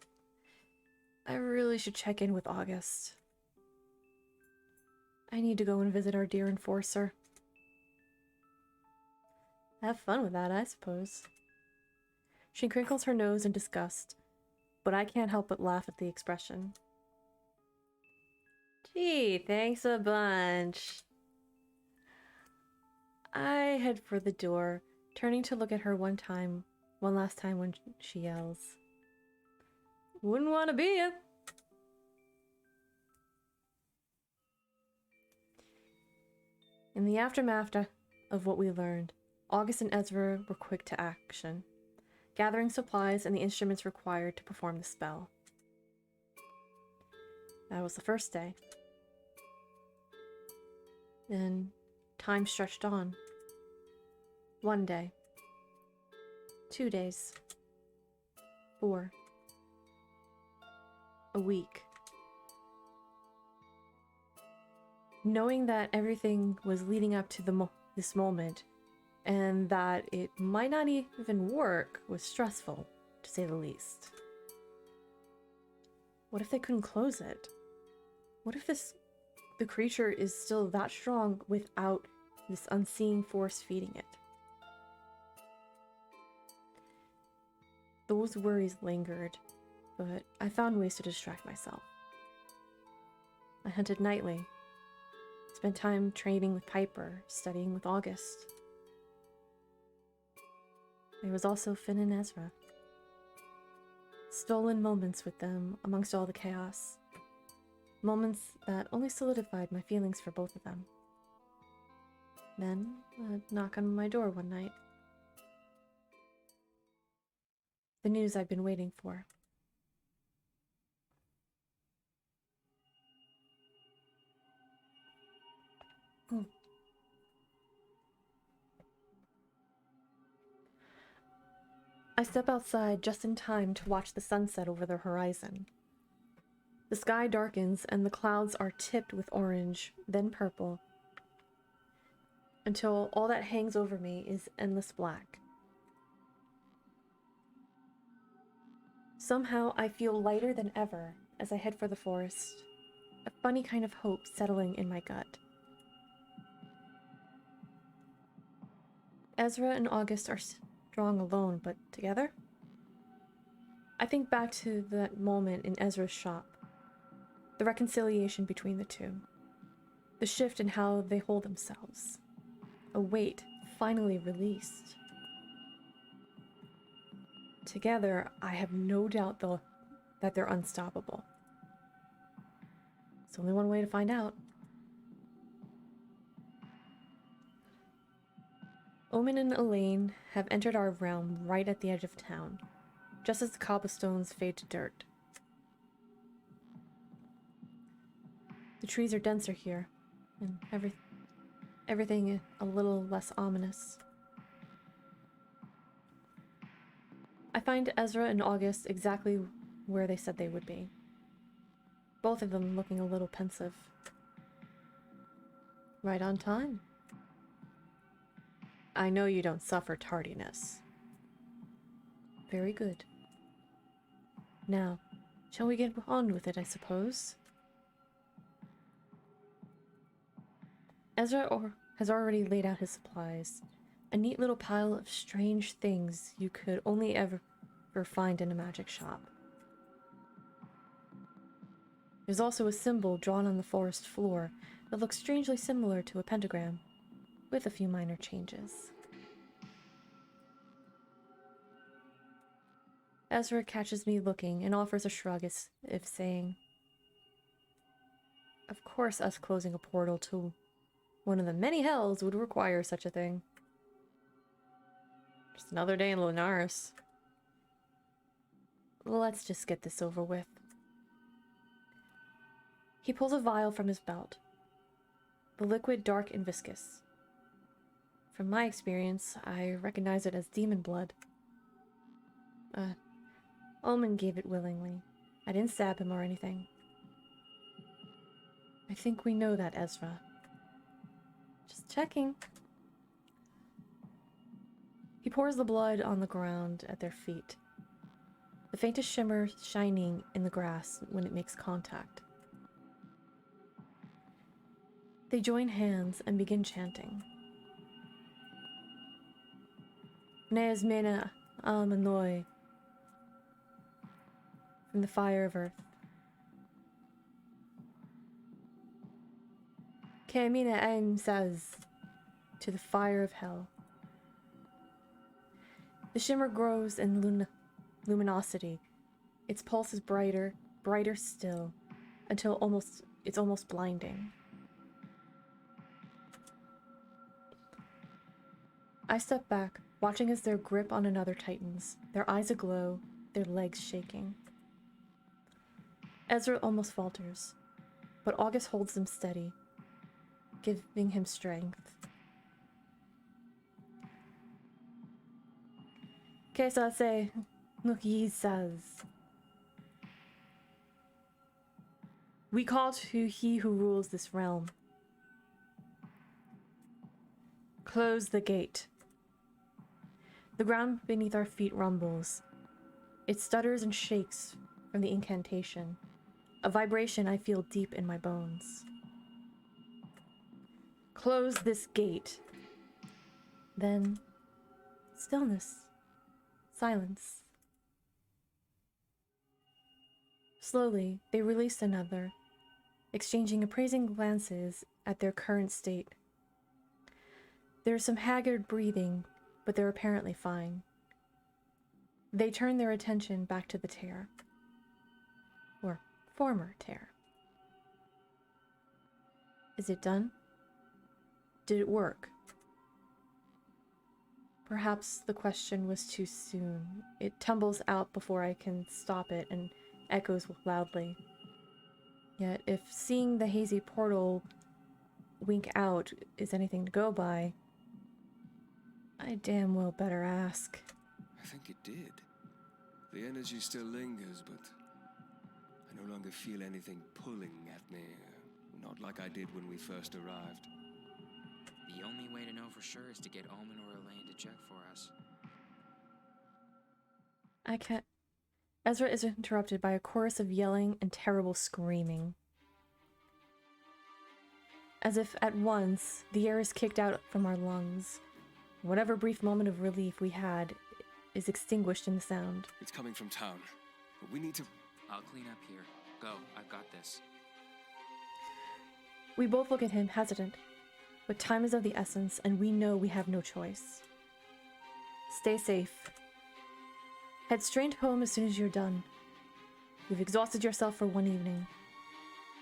I really should check in with August. I need to go and visit our dear enforcer. Have fun with that, I suppose. She crinkles her nose in disgust, but I can't help but laugh at the expression. Gee, thanks a bunch. I head for the door, turning to look at her one last time when she yells. Wouldn't want to be ya. In the aftermath of what we learned, August and Ezra were quick to action, gathering supplies and the instruments required to perform the spell. That was the first day. Then time stretched on. 1 day. 2 days. 4. A week. Knowing that everything was leading up to this moment and that it might not even work was stressful, to say the least. What if they couldn't close it? What if the creature is still that strong without this unseen force feeding it? Those worries lingered, but I found ways to distract myself. I hunted nightly, spent time training with Piper, studying with August. There was also Finn and Ezra. Stolen moments with them amongst all the chaos. Moments that only solidified my feelings for both of them. Then, a knock on my door one night. The news I'd been waiting for. I step outside just in time to watch the sunset over the horizon. The sky darkens and the clouds are tipped with orange, then purple, until all that hangs over me is endless black. Somehow I feel lighter than ever as I head for the forest, a funny kind of hope settling in my gut. Ezra and August are strong alone, but together? I think back to that moment in Ezra's shop, the reconciliation between the two, the shift in how they hold themselves, a weight finally released. Together, I have no doubt that they're unstoppable. There's only one way to find out. Omen and Elaine have entered our realm right at the edge of town, just as the cobblestones fade to dirt. The trees are denser here, and everything a little less ominous. I find Ezra and August exactly where they said they would be. Both of them looking a little pensive. Right on time. I know you don't suffer tardiness. Very good. Now, shall we get on with it, I suppose? Ezra has already laid out his supplies. A neat little pile of strange things you could only ever find in a magic shop. There's also a symbol drawn on the forest floor that looks strangely similar to a pentagram, with a few minor changes. Ezra catches me looking and offers a shrug as if saying, "Of course us closing a portal to one of the many hells would require such a thing. Just another day in Linares. Let's just get this over with." He pulls a vial from his belt. The liquid dark and viscous. From my experience, I recognize it as demon blood. Omen gave it willingly. I didn't stab him or anything. I think we know that, Ezra. Just checking. He pours the blood on the ground at their feet. The faintest shimmer shining in the grass when it makes contact. They join hands and begin chanting. Nes mena almanoi, from the fire of earth. Kamina aim says, to the fire of hell. The shimmer grows in luminosity. Its pulse is brighter still, until it's almost blinding. I step back, watching as their grip on another tightens, their eyes aglow, their legs shaking. Ezra almost falters, but August holds him steady, giving him strength. Kesa se Nuki says, "We call to he who rules this realm. Close the gate. The ground beneath our feet rumbles. It stutters and shakes from the incantation, a vibration I feel deep in my bones. Close this gate. Then, stillness, silence. Slowly, they release another, exchanging appraising glances at their current state. There's some haggard breathing, but they're apparently fine. They turn their attention back to the tear. Or former tear. Is it done? Did it work? Perhaps the question was too soon. It tumbles out before I can stop it and echoes loudly. Yet, if seeing the hazy portal wink out is anything to go by, I damn well better ask. I think it did. The energy still lingers, but I no longer feel anything pulling at me. Not like I did when we first arrived. The only way to know for sure is to get Omen or Elaine to check for us. I can't... Ezra is interrupted by a chorus of yelling and terrible screaming. As if at once, the air is kicked out from our lungs. Whatever brief moment of relief we had is extinguished in the sound. It's coming from town. But we need to... I'll clean up here. Go, I've got this. We both look at him, hesitant. But time is of the essence, and we know we have no choice. Stay safe. Head straight home as soon as you're done. You've exhausted yourself for one evening.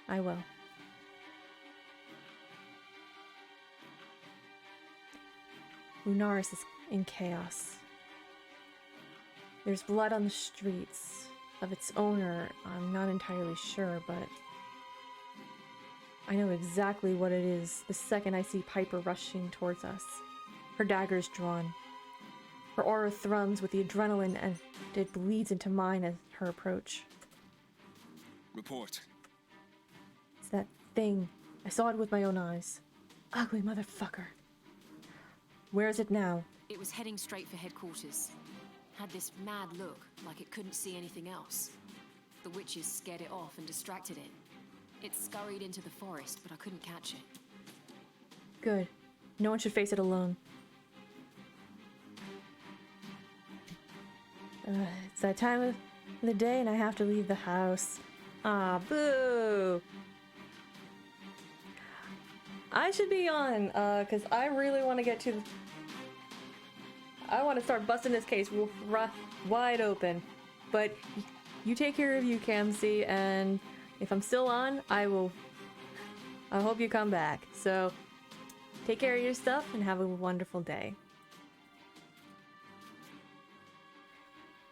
I will. Lunaris is in chaos. There's blood on the streets. Of its owner, I'm not entirely sure, but I know exactly what it is the second I see Piper rushing towards us. Her dagger's drawn. Her aura thrums with the adrenaline, and it bleeds into mine at her approach. Report. It's that thing. I saw it with my own eyes. Ugly motherfucker. Where is it now? It was heading straight for headquarters. Had this mad look, like it couldn't see anything else. The witches scared it off and distracted it. It scurried into the forest, but I couldn't catch it. Good. No one should face it alone. It's that time of the day and I have to leave the house. Ah, boo! I should be on, because I really want to get to... I want to start busting this case wide open. But you take care of you, Camsey, and if I'm still on, I hope you come back. So, take care of your stuff and have a wonderful day.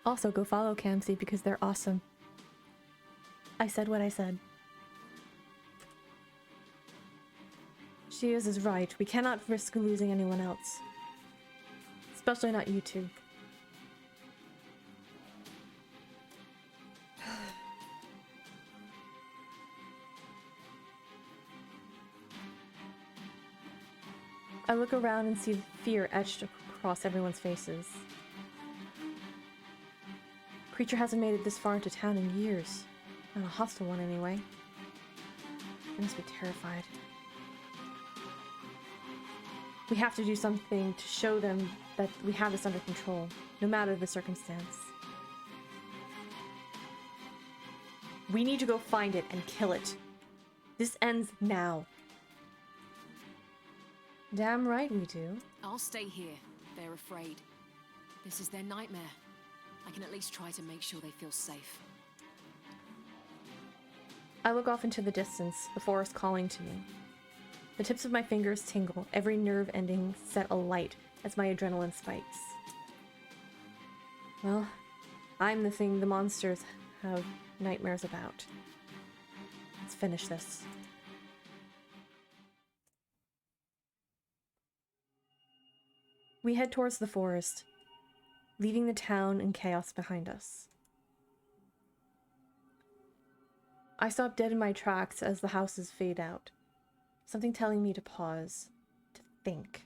Also, go follow Camsey because they're awesome. I said what I said. She is right. We cannot risk losing anyone else. Especially not you two. I look around and see fear etched across everyone's faces. Creature hasn't made it this far into town in years. Not a hostile one, anyway. They must be terrified. We have to do something to show them that we have this under control, no matter the circumstance. We need to go find it and kill it. This ends now. Damn right we do. I'll stay here. They're afraid. This is their nightmare. I can at least try to make sure they feel safe. I look off into the distance, the forest calling to me. The tips of my fingers tingle, every nerve ending set alight as my adrenaline spikes. Well, I'm the thing the monsters have nightmares about. Let's finish this. We head towards the forest, leaving the town in chaos behind us. I stop dead in my tracks as the houses fade out, something telling me to pause, to think.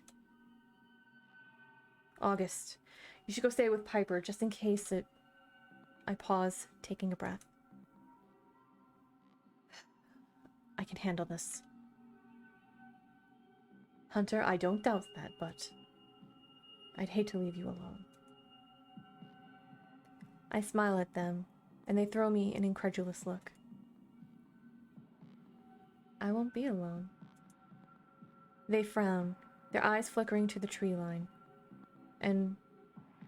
August, You should go stay with Piper, just in case it... I pause, taking a breath. I can handle this. Hunter, I don't doubt that, but... I'd hate to leave you alone. I smile at them, and they throw me an incredulous look. I won't be alone. They frown, their eyes flickering to the tree line. And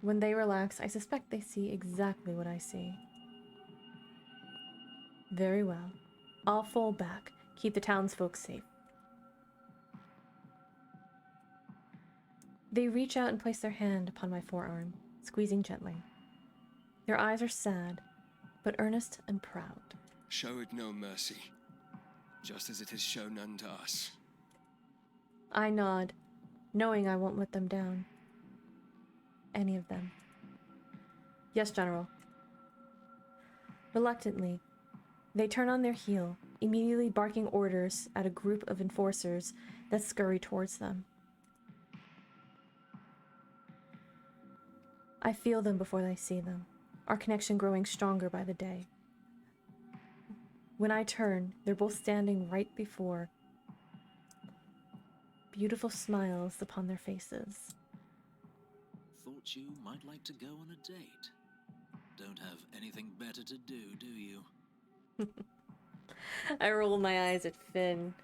when they relax, I suspect they see exactly what I see. Very well. I'll fall back, keep the townsfolk safe. They reach out and place their hand upon my forearm, squeezing gently. Their eyes are sad, but earnest and proud. Show it no mercy, just as it has shown none to us. I nod, knowing I won't let them down. Any of them. Yes, General. Reluctantly, they turn on their heel, immediately barking orders at a group of enforcers that scurry towards them. I feel them before I see them, our connection growing stronger by the day. When I turn, they're both standing right before, beautiful smiles upon their faces. Thought you might like to go on a date. Don't have anything better to do you? I roll my eyes at Finn,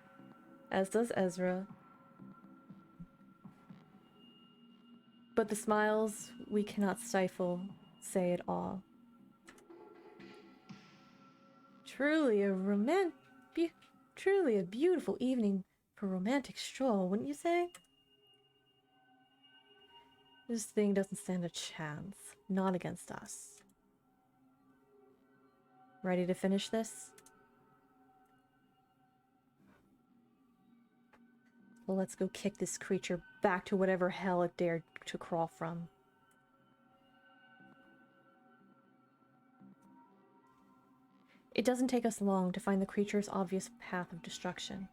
as does Ezra. But the smiles we cannot stifle say it all. Truly a beautiful evening for a romantic stroll, wouldn't you say? This thing doesn't stand a chance. Not against us. Ready to finish this? Well, let's go kick this creature back to whatever hell it dared to crawl from. It doesn't take us long to find the creature's obvious path of destruction.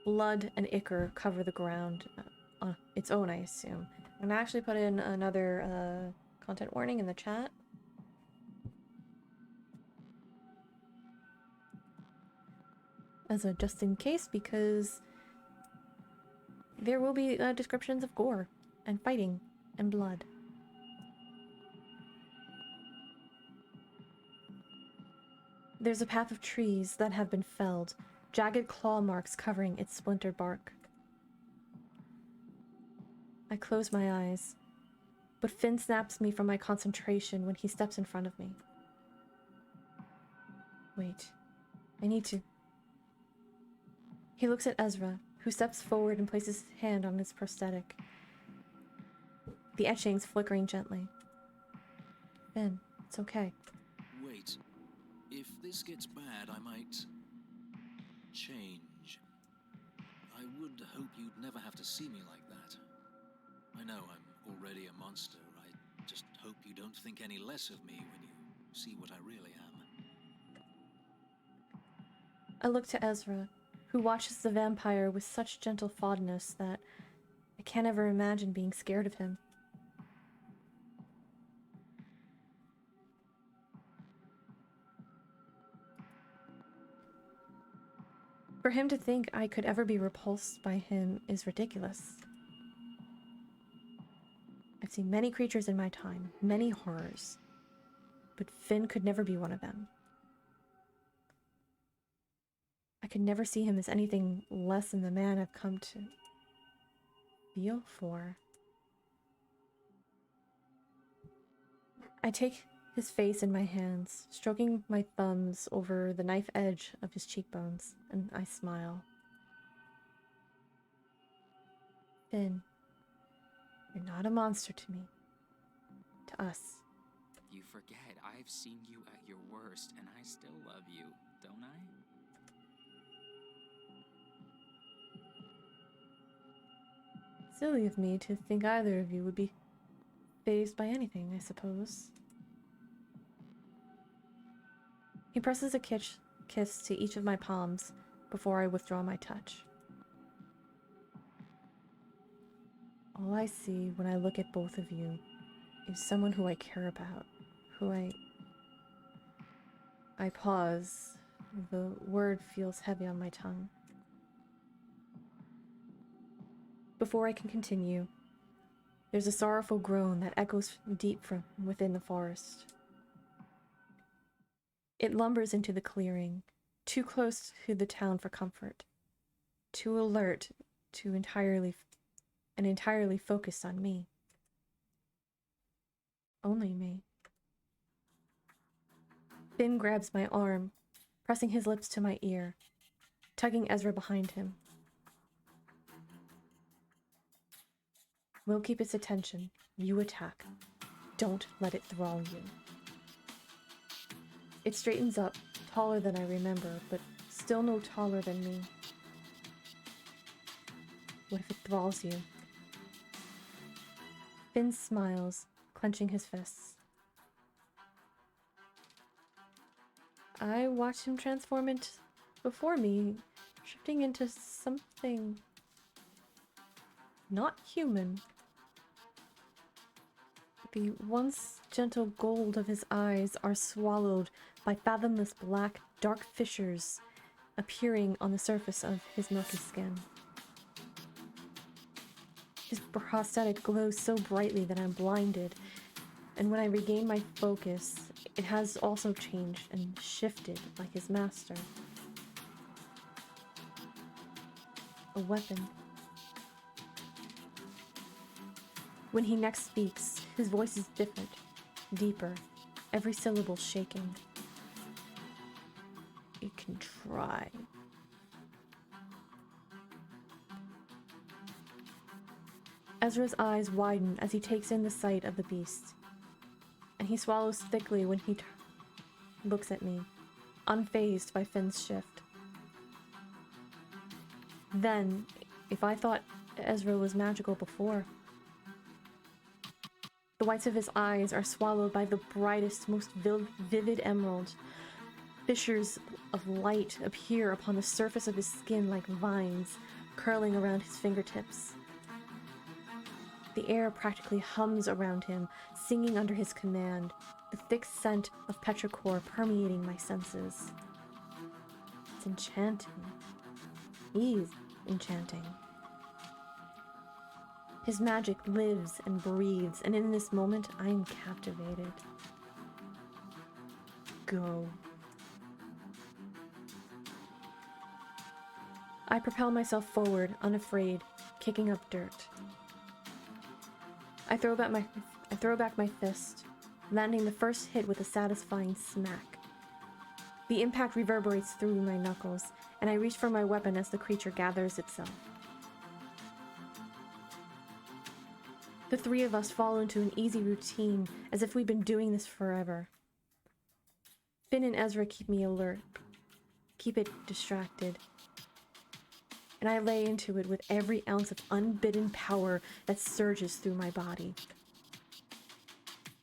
Blood and ichor cover the ground on its own, I assume. I'm gonna actually put in another content warning in the chat. As a just in case, because there will be descriptions of gore and fighting and blood. There's a path of trees that have been felled, jagged claw marks covering its splintered bark. I close my eyes, but Finn snaps me from my concentration when he steps in front of me. Wait, I need to... He looks at Ezra, who steps forward and places his hand on his prosthetic. The etchings flickering gently. Finn, it's okay. Wait. If this gets bad, I might... change. I would hope you'd never have to see me like that. I know I'm already a monster. I just hope you don't think any less of me when you see what I really am. I look to Ezra, who watches the vampire with such gentle fondness that I can't ever imagine being scared of him. For him to think I could ever be repulsed by him is ridiculous. I've seen many creatures in my time, many horrors, but Finn could never be one of them. I could never see him as anything less than the man I've come to feel for. I take his face in my hands, stroking my thumbs over the knife edge of his cheekbones, and I smile. Finn, you're not a monster to me. To us. You forget, I've seen you at your worst, and I still love you, don't I? Silly of me to think either of you would be fazed by anything, I suppose. He presses a kiss to each of my palms before I withdraw my touch. All I see when I look at both of you is someone who I care about, who I pause. The word feels heavy on my tongue. Before I can continue, there's a sorrowful groan that echoes deep from within the forest. It lumbers into the clearing, too close to the town for comfort, too alert to entirely focused on me. Only me. Finn grabs my arm, pressing his lips to my ear, tugging Ezra behind him. We'll keep its attention. You attack. Don't let it thrall you. It straightens up, taller than I remember, but still no taller than me. What if it thralls you? Finn smiles, clenching his fists. I watched him transform into before me, shifting into something not human. The once gentle gold of his eyes are swallowed by fathomless black, dark fissures appearing on the surface of his milky skin. His prosthetic glows so brightly that I'm blinded, and when I regain my focus, it has also changed and shifted like his master. A weapon. When he next speaks, his voice is different, deeper, every syllable shaking. You can try. Ezra's eyes widen as he takes in the sight of the beast, and he swallows thickly when he looks at me, unfazed by Finn's shift. Then, if I thought Ezra was magical before, the whites of his eyes are swallowed by the brightest, most vivid emerald. Fissures of light appear upon the surface of his skin like vines, curling around his fingertips. The air practically hums around him, singing under his command, the thick scent of petrichor permeating my senses. It's enchanting. He's enchanting. His magic lives and breathes, and in this moment, I'm captivated. Go. I propel myself forward, unafraid, kicking up dirt. I throw back my fist, landing the first hit with a satisfying smack. The impact reverberates through my knuckles, and I reach for my weapon as the creature gathers itself. The three of us fall into an easy routine, as if we've been doing this forever. Finn and Ezra keep me alert, keep it distracted, and I lay into it with every ounce of unbidden power that surges through my body.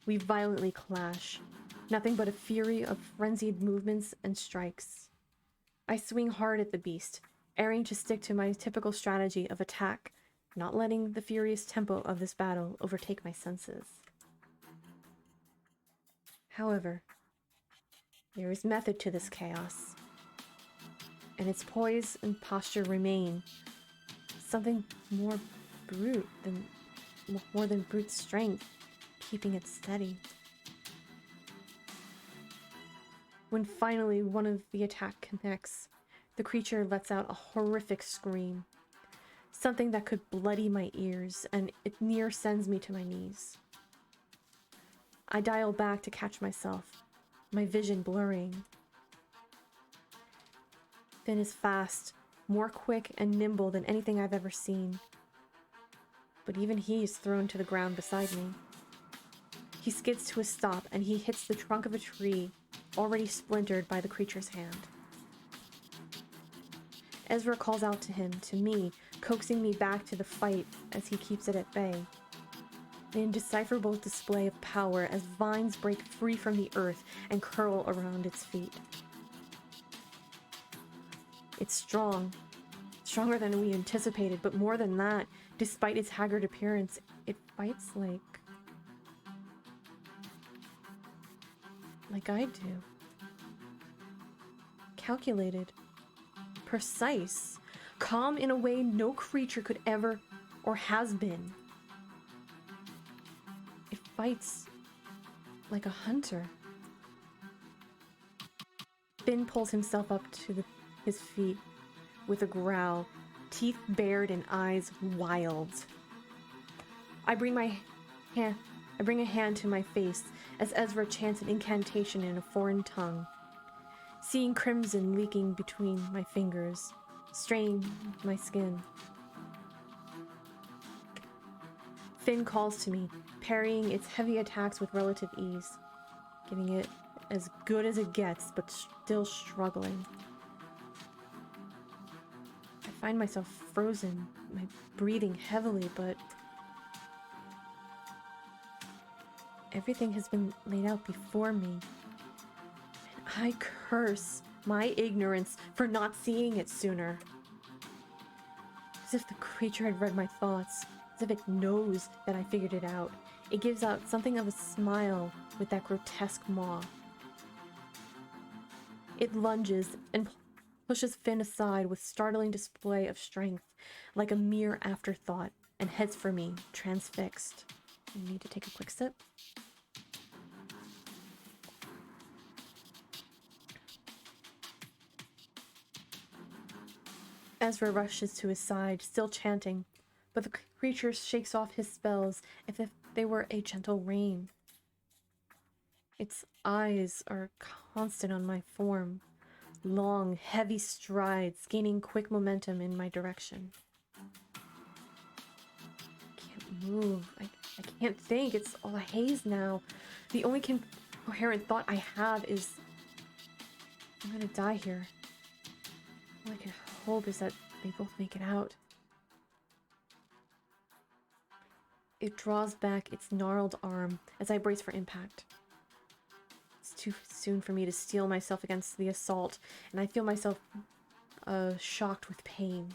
We violently clash, nothing but a fury of frenzied movements and strikes. I swing hard at the beast, erring to stick to my typical strategy of attack, not letting the furious tempo of this battle overtake my senses. However, there is method to this chaos, and its poise and posture remain something more than brute strength, keeping it steady. When finally one of the attack connects, the creature lets out a horrific scream, something that could bloody my ears, and it near sends me to my knees. I dial back to catch myself, my vision blurring. Finn is fast, more quick and nimble than anything I've ever seen. But even he is thrown to the ground beside me. He skids to a stop, and he hits the trunk of a tree, already splintered by the creature's hand. Ezra calls out to him, to me, coaxing me back to the fight as he keeps it at bay. An indecipherable display of power as vines break free from the earth and curl around its feet. It's strong, stronger than we anticipated, but more than that, despite its haggard appearance, it fights like I do. Calculated, precise, calm in a way no creature could ever or has been. It fights like a hunter. Finn pulls himself up to his feet with a growl, teeth bared and eyes wild. I bring a hand to my face as Ezra chants an incantation in a foreign tongue. Seeing crimson leaking between my fingers, straining my skin. Finn calls to me, parrying its heavy attacks with relative ease, getting it as good as it gets, but still struggling. I find myself frozen, my breathing heavily, but everything has been laid out before me. And I curse my ignorance for not seeing it sooner. As if the creature had read my thoughts, as if it knows that I figured it out. It gives out something of a smile with that grotesque maw. It lunges and pushes Finn aside with startling display of strength, like a mere afterthought, and heads for me, transfixed. I need to take a quick sip. Ezra rushes to his side, still chanting, but the creature shakes off his spells as if they were a gentle rain. Its eyes are constant on my form, long, heavy strides gaining quick momentum in my direction. I can't move. I can't think. It's all a haze now. The only coherent thought I have is, I'm gonna die here. All I can hope is that they both make it out. It draws back its gnarled arm as I brace for impact. It's too soon for me to steel myself against the assault, and I feel myself shocked with pain.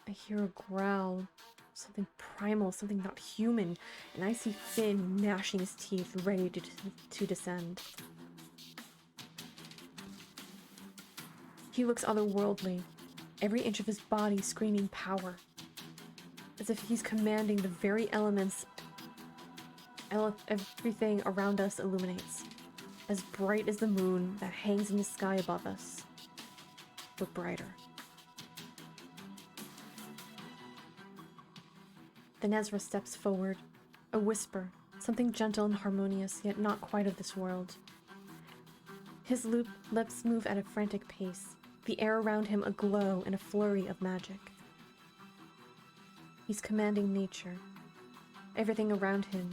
I hear a growl, something primal, something not human, and I see Finn gnashing his teeth, ready to descend. He looks otherworldly, every inch of his body screaming power, as if he's commanding the very elements. Everything around us illuminates, as bright as the moon that hangs in the sky above us, but brighter. Then Ezra steps forward, a whisper, something gentle and harmonious, yet not quite of this world. His lips move at a frantic pace, the air around him aglow in a flurry of magic. He's commanding nature, everything around him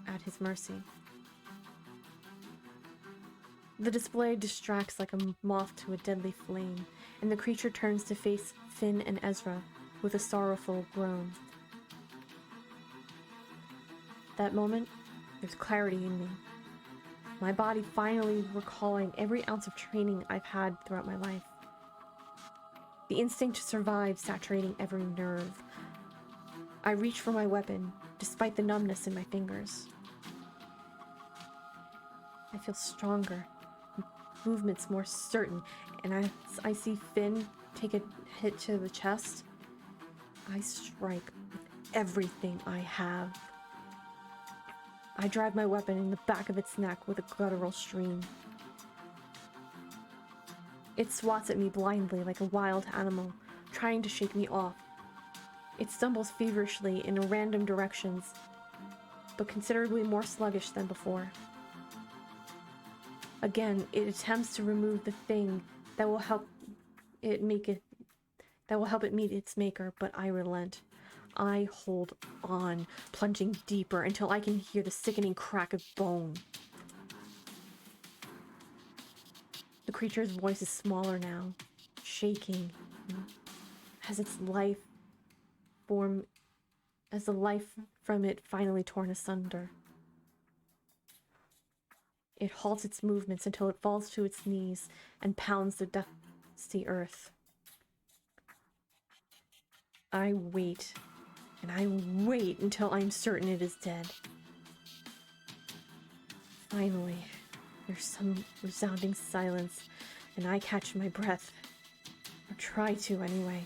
at his mercy. The display distracts like a moth to a deadly flame, and the creature turns to face Finn and Ezra with a sorrowful groan. That moment, there's clarity in me. My body finally recalling every ounce of training I've had throughout my life. The instinct to survive saturating every nerve. I reach for my weapon, despite the numbness in my fingers. I feel stronger, movements more certain, and as I see Finn take a hit to the chest, I strike with everything I have. I drive my weapon in the back of its neck with a guttural scream. It swats at me blindly like a wild animal, trying to shake me off. It stumbles feverishly in random directions, but considerably more sluggish than before. Again, it attempts to remove the thing that will help it meet its maker, but I relent. I hold on, plunging deeper until I can hear the sickening crack of bone. The creature's voice is smaller now, shaking, as the life from it finally torn asunder. It halts its movements until it falls to its knees and pounds the dusty earth. I wait, and I wait until I'm certain it is dead. Finally, there's some resounding silence, and I catch my breath. Or try to, anyway.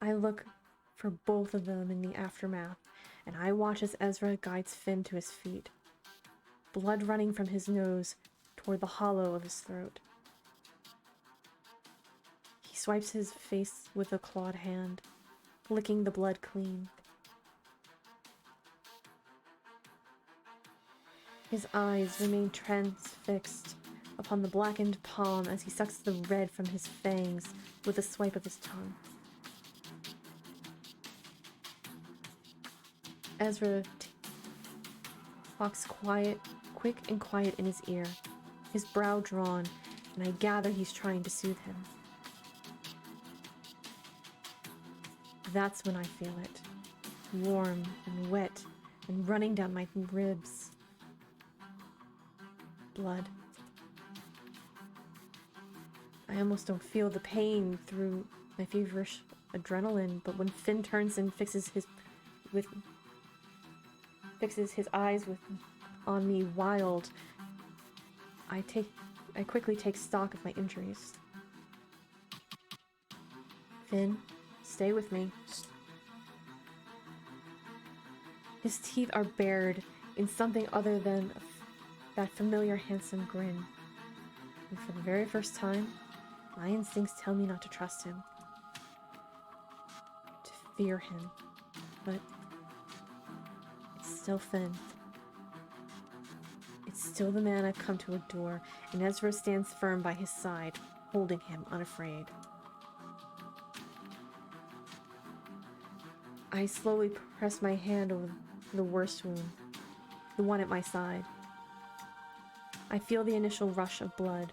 I look for both of them in the aftermath, and I watch as Ezra guides Finn to his feet, blood running from his nose toward the hollow of his throat. He swipes his face with a clawed hand, licking the blood clean. His eyes remain transfixed upon the blackened palm as he sucks the red from his fangs with a swipe of his tongue. Ezra talks quick and quiet in his ear, his brow drawn, and I gather he's trying to soothe him. That's when I feel it, warm and wet and running down my ribs. Blood. I almost don't feel the pain through my feverish adrenaline, but when Finn turns and fixes his eyes on me wild, I quickly take stock of my injuries. Finn, stay with me. His teeth are bared in something other than that familiar handsome grin. And for the very first time, my instincts tell me not to trust him. To fear him. But it's still Finn. It's still the man I've come to adore, and Ezra stands firm by his side, holding him unafraid. I slowly press my hand over the worst wound, the one at my side. I feel the initial rush of blood,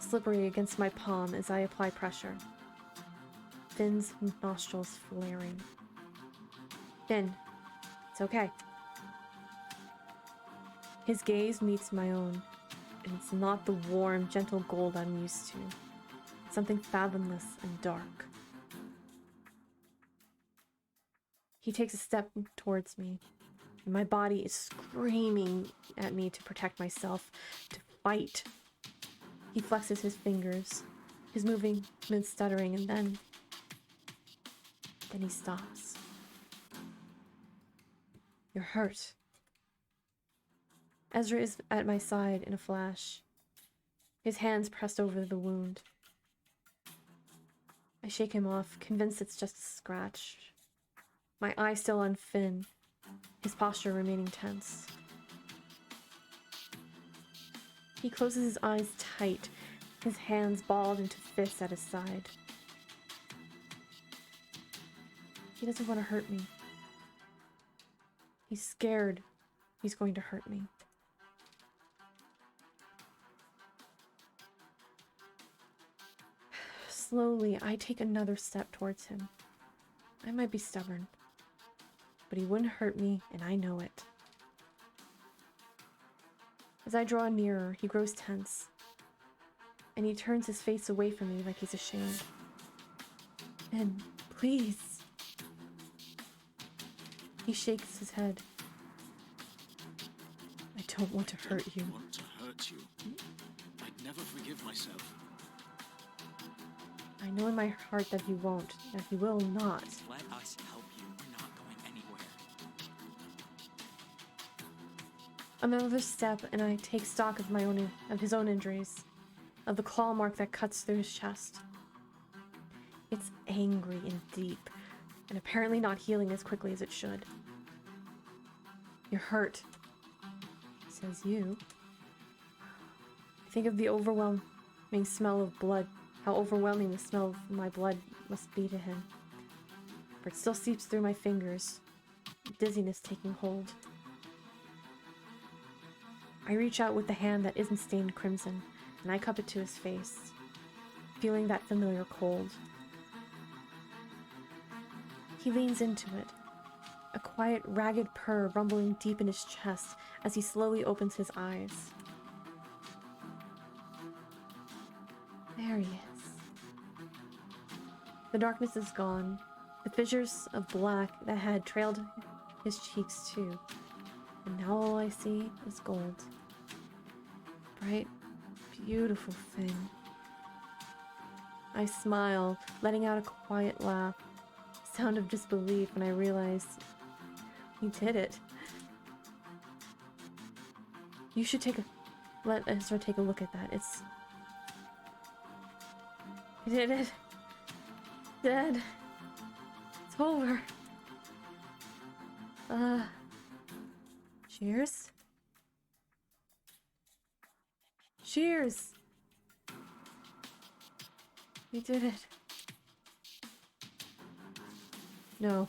slippery against my palm as I apply pressure. Finn's nostrils flaring. Finn, it's okay. His gaze meets my own, and it's not the warm, gentle gold I'm used to. It's something fathomless and dark. He takes a step towards me, and my body is screaming at me to protect myself, to fight. He flexes his fingers, his movements stuttering, and then he stops. You're hurt. Ezra is at my side in a flash, his hands pressed over the wound. I shake him off, convinced it's just a scratch. My eye still on Finn, his posture remaining tense. He closes his eyes tight, his hands balled into fists at his side. He doesn't want to hurt me. He's scared he's going to hurt me. Slowly, I take another step towards him. I might be stubborn, but he wouldn't hurt me, and I know it. As I draw nearer, he grows tense, and he turns his face away from me like he's ashamed. And please. He shakes his head. I don't want to hurt you. I want to hurt you. I'd never forgive myself. I know in my heart that he won't, that he will not. Let us help you. We're not going anywhere. Another step, and I take stock of his own injuries, of the claw mark that cuts through his chest. It's angry and deep, and apparently not healing as quickly as it should. You're hurt, says you. I think of the overwhelming smell of blood, how overwhelming the smell of my blood must be to him. For it still seeps through my fingers, dizziness taking hold. I reach out with the hand that isn't stained crimson, and I cup it to his face, feeling that familiar cold. He leans into it, a quiet, ragged purr rumbling deep in his chest as he slowly opens his eyes. There he is. The darkness is gone. The fissures of black that had trailed his cheeks too. And now all I see is gold. Bright, beautiful thing. I smile, letting out a quiet laugh. Sound of disbelief when I realize he did it. You should let Ezra take a look at that. He did it. Dead. It's over. Shears? Shears! You did it. No.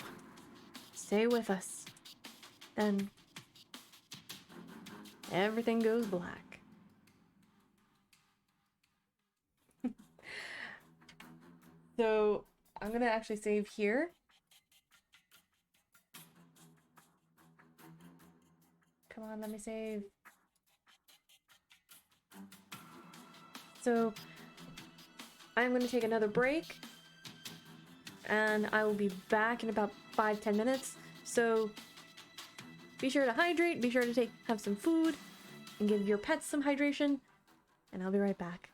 Stay with us. Then everything goes black. So I'm gonna actually save here. Come on, let me save. So I'm gonna take another break and I will be back in about 5-10 minutes. So be sure to hydrate, be sure to have some food and give your pets some hydration, and I'll be right back.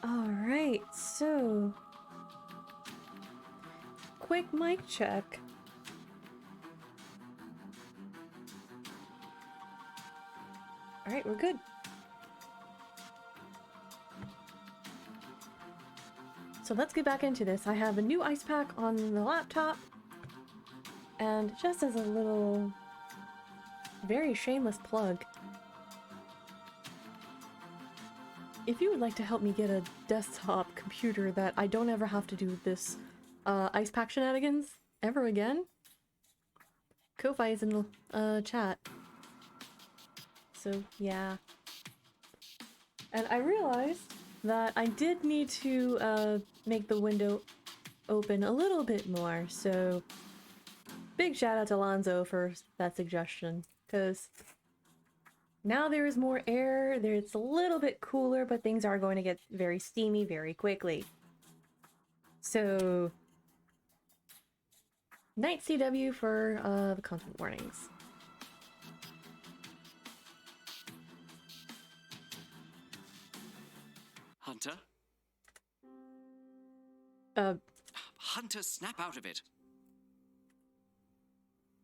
Alright, so... quick mic check. Alright, we're good. So let's get back into this. I have a new ice pack on the laptop. And just as a little, very shameless plug, if you would like to help me get a desktop computer that I don't ever have to do this ice pack shenanigans ever again, Kofi is in the chat. So yeah. And I realized that I did need to make the window open a little bit more, so big shout out to Alonzo for that suggestion, because now there is more air, it's a little bit cooler, but things are going to get very steamy very quickly. So, night CW for the content warnings. Hunter? Hunter, snap out of it.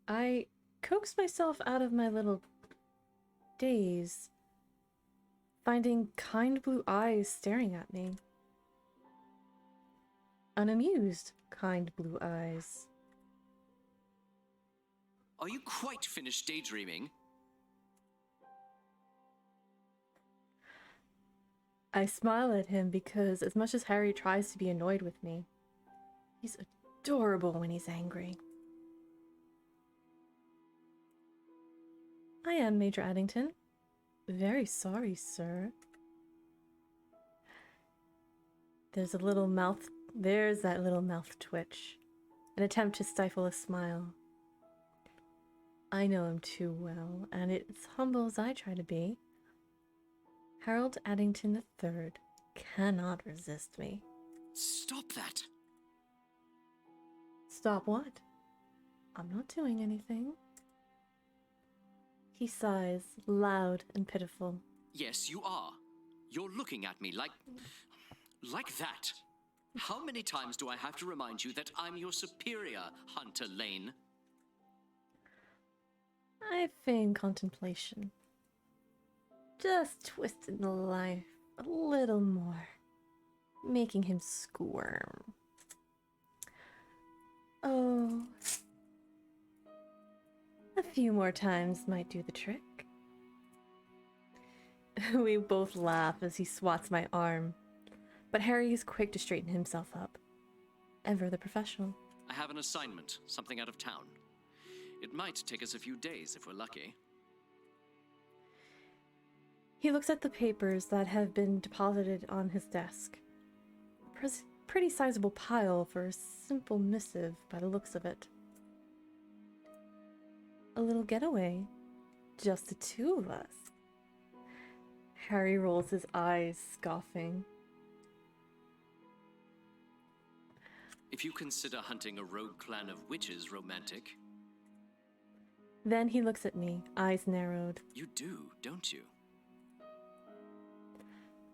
I coaxed myself out of my little daze, finding kind blue eyes staring at me. Unamused, kind blue eyes. Are you quite finished daydreaming? I smile at him because as much as Harry tries to be annoyed with me, he's adorable when he's angry. I am Major Addington. Very sorry, sir. There's that little mouth twitch. An attempt to stifle a smile. I know him too well, and as humble as I try to be, Harold Addington III cannot resist me. Stop that! Stop what? I'm not doing anything. He sighs, loud and pitiful. Yes, you are. You're looking at me like that. How many times do I have to remind you that I'm your superior, Hunter Lane? I feign contemplation. Just twisting the life a little more, making him squirm. Oh, a few more times might do the trick. We both laugh as he swats my arm, but Harry is quick to straighten himself up. Ever the professional. I have an assignment, something out of town. It might take us a few days if we're lucky. He looks at the papers that have been deposited on his desk. Pretty sizable pile for a simple missive by the looks of it. A little getaway. Just the two of us. Harry rolls his eyes, scoffing. If you consider hunting a rogue clan of witches romantic... Then he looks at me, eyes narrowed. You do, don't you?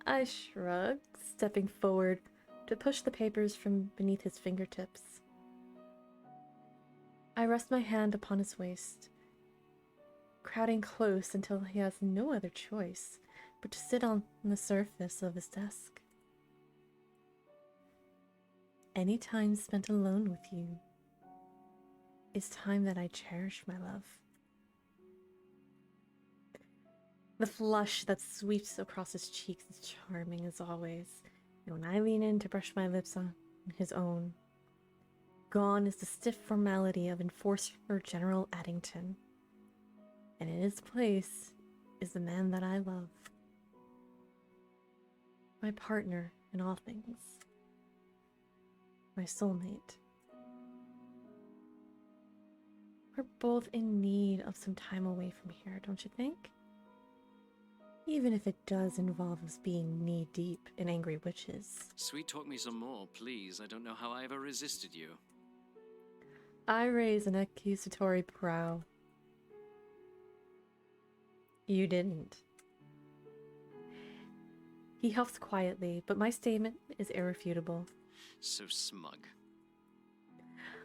I shrug, stepping forward to push the papers from beneath his fingertips. I rest my hand upon his waist, crowding close until he has no other choice but to sit on the surface of his desk. Any time spent alone with you is time that I cherish, my love. The flush that sweeps across his cheeks is charming as always, and when I lean in to brush my lips on his own, gone is the stiff formality of Enforcer General Addington, and in his place is the man that I love. My partner in all things. My soulmate. We're both in need of some time away from here, don't you think? Even if it does involve us being knee-deep in angry witches. Sweet talk me some more, please. I don't know how I ever resisted you. I raise an accusatory brow. You didn't. He huffs quietly, but my statement is irrefutable. So smug.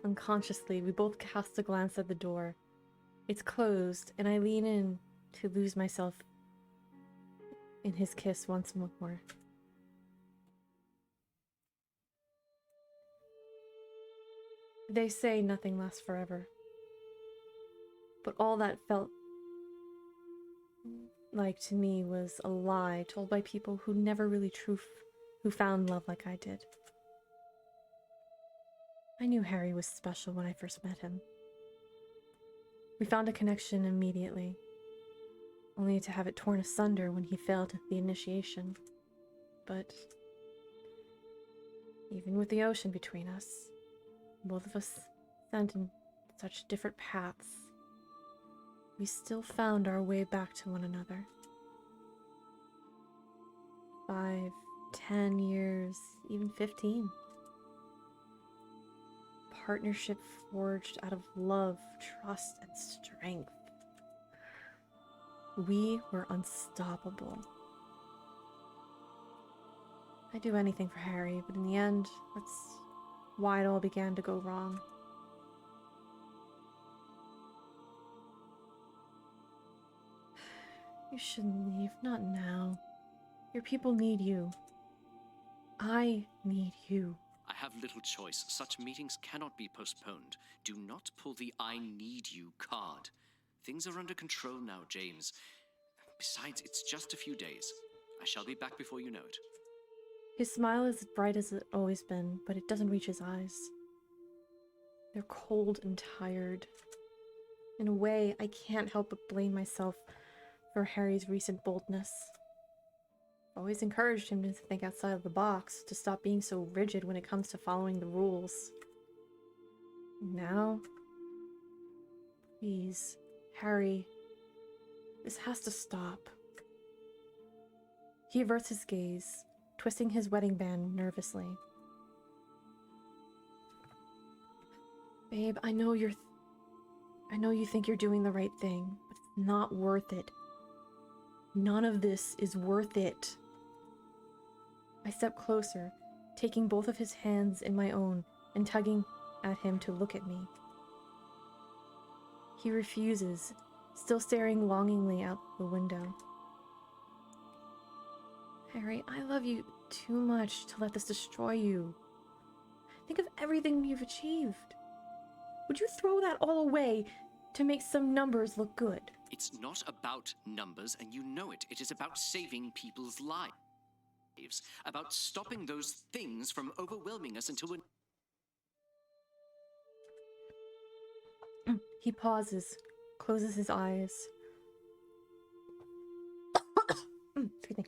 Unconsciously, we both cast a glance at the door. It's closed, and I lean in to lose myself in his kiss once more. They say nothing lasts forever. But all that felt like to me was a lie told by people who never really who found love like I did. I knew Harry was special when I first met him. We found a connection immediately, only to have it torn asunder when he failed the initiation. But even with the ocean between us, both of us sent in such different paths, we still found our way back to one another. 5, 10 years, even 15. Partnership forged out of love, trust, and strength. We were unstoppable. I'd do anything for Harry, but in the end, that's why it all began to go wrong. You shouldn't leave, not now. Your people need you. I need you. I have little choice. Such meetings cannot be postponed. Do not pull the I need you card. Things are under control now, James. Besides, it's just a few days. I shall be back before you know it. His smile is as bright as it's always been, but it doesn't reach his eyes. They're cold and tired. In a way, I can't help but blame myself for Harry's recent boldness. I've always encouraged him to think outside of the box, to stop being so rigid when it comes to following the rules. Now, please, Harry, this has to stop. He averts his gaze, twisting his wedding band nervously. Babe, I know you think you're doing the right thing, but it's not worth it. None of this is worth it. I step closer, taking both of his hands in my own and tugging at him to look at me. He refuses, still staring longingly out the window. Harry, I love you too much to let this destroy you. Think of everything you've achieved. Would you throw that all away to make some numbers look good? It's not about numbers, and you know it. It is about saving people's lives. About stopping those things from overwhelming us until we're... He pauses, closes his eyes. Excuse me.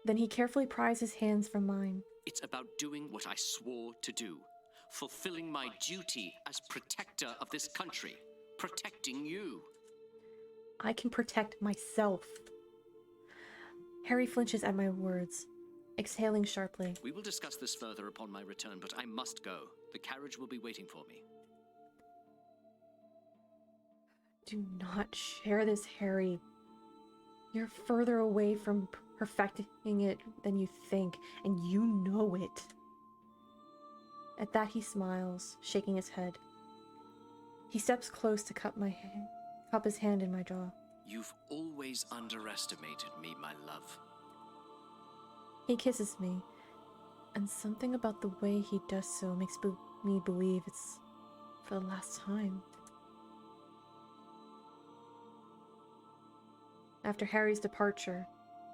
Then he carefully pries his hands from mine. It's about doing what I swore to do. Fulfilling my duty as protector of this country. Protecting you. I can protect myself. Harry flinches at my words, exhaling sharply. We will discuss this further upon my return, but I must go. The carriage will be waiting for me. Do not share this, Harry. You're further away from perfecting it than you think, and you know it. At that he smiles, shaking his head. He steps close to cup his hand in my jaw. You've always underestimated me, my love. He kisses me, and something about the way he does so makes me believe it's for the last time. After Harry's departure,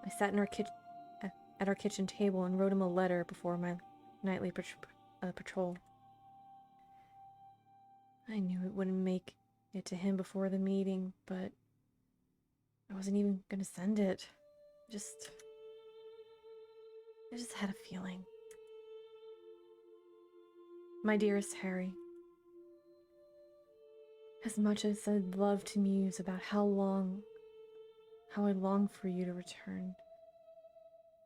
I sat in at our kitchen table and wrote him a letter before my nightly patrol. I knew it wouldn't make it to him before the meeting, but I wasn't even gonna send it. I just had a feeling. My dearest Harry, as much as I'd love to muse about how I long for you to return,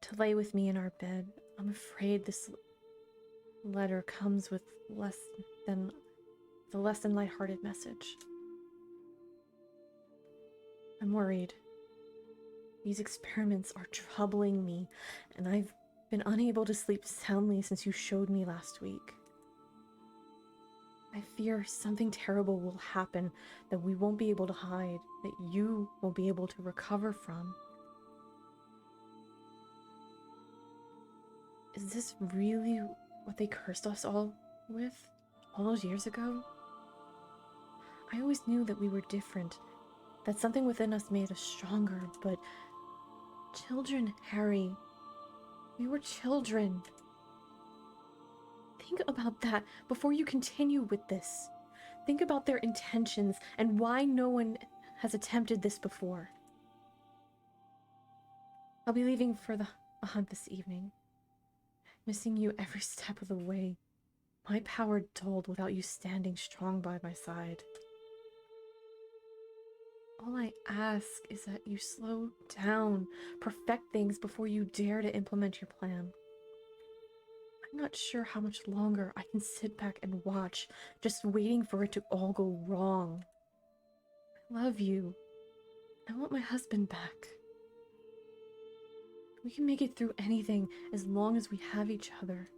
to lay with me in our bed, I'm afraid this letter comes with a less than lighthearted message. I'm worried. These experiments are troubling me, and I've been unable to sleep soundly since you showed me last week. I fear something terrible will happen that we won't be able to hide, that you won't be able to recover from. Is this really what they cursed us all with all those years ago? I always knew that we were different, that something within us made us stronger, but children, Harry. We were children. Think about that before you continue with this. Think about their intentions and why no one has attempted this before. I'll be leaving for a hunt this evening. Missing you every step of the way. My power dulled without you standing strong by my side. All I ask is that you slow down, perfect things before you dare to implement your plan. I'm not sure how much longer I can sit back and watch, just waiting for it to all go wrong. I love you. I want my husband back. We can make it through anything as long as we have each other.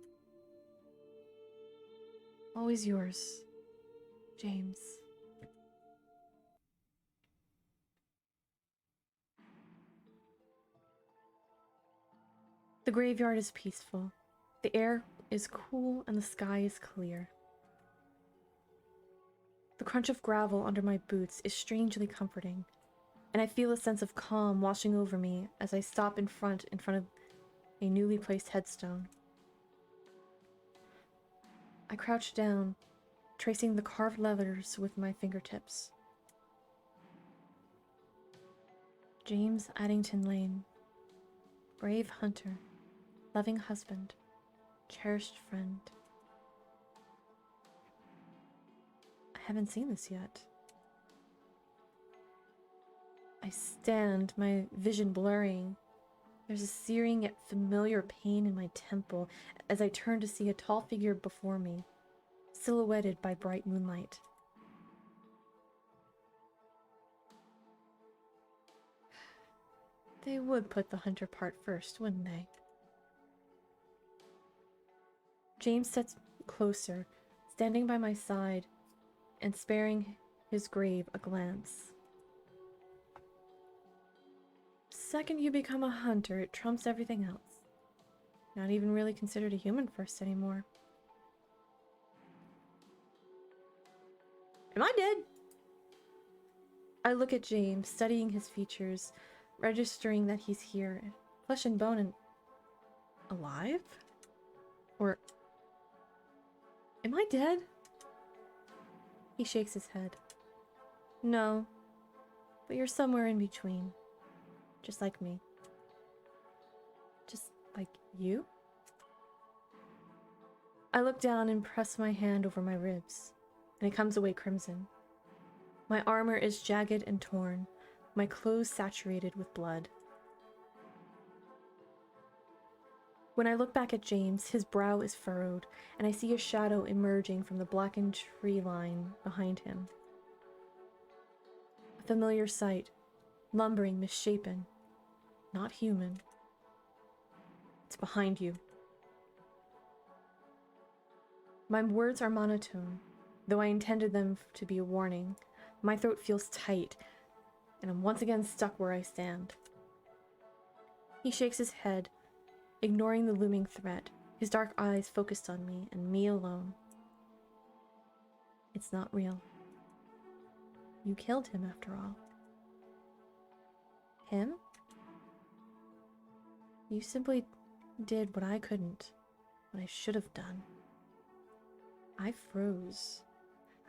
Always yours, James. The graveyard is peaceful. The air is cool and the sky is clear. The crunch of gravel under my boots is strangely comforting, and I feel a sense of calm washing over me as I stop in front of a newly placed headstone. I crouch down, tracing the carved letters with my fingertips. James Addington Lane. Brave hunter. Loving husband. Cherished friend. I haven't seen this yet. I stand, my vision blurring. There's a searing yet familiar pain in my temple as I turn to see a tall figure before me, silhouetted by bright moonlight. They would put the hunter part first, wouldn't they? James steps closer, standing by my side and sparing his grave a glance. Second you become a hunter, it trumps everything else. Not even really considered a human first anymore. Am I dead? I look at James, studying his features, registering that he's here, flesh and bone and alive? Or am I dead? He shakes his head. No, but you're somewhere in between. Just like me. Just like you? I look down and press my hand over my ribs, and it comes away crimson. My armor is jagged and torn, my clothes saturated with blood. When I look back at James, his brow is furrowed, and I see a shadow emerging from the blackened tree line behind him. A familiar sight, lumbering, misshapen, not human. It's behind you. My words are monotone, though I intended them to be a warning. My throat feels tight, and I'm once again stuck where I stand. He shakes his head, ignoring the looming threat, his dark eyes focused on me and me alone. It's not real. You killed him after all. Him? You simply did what I couldn't, what I should have done. I froze.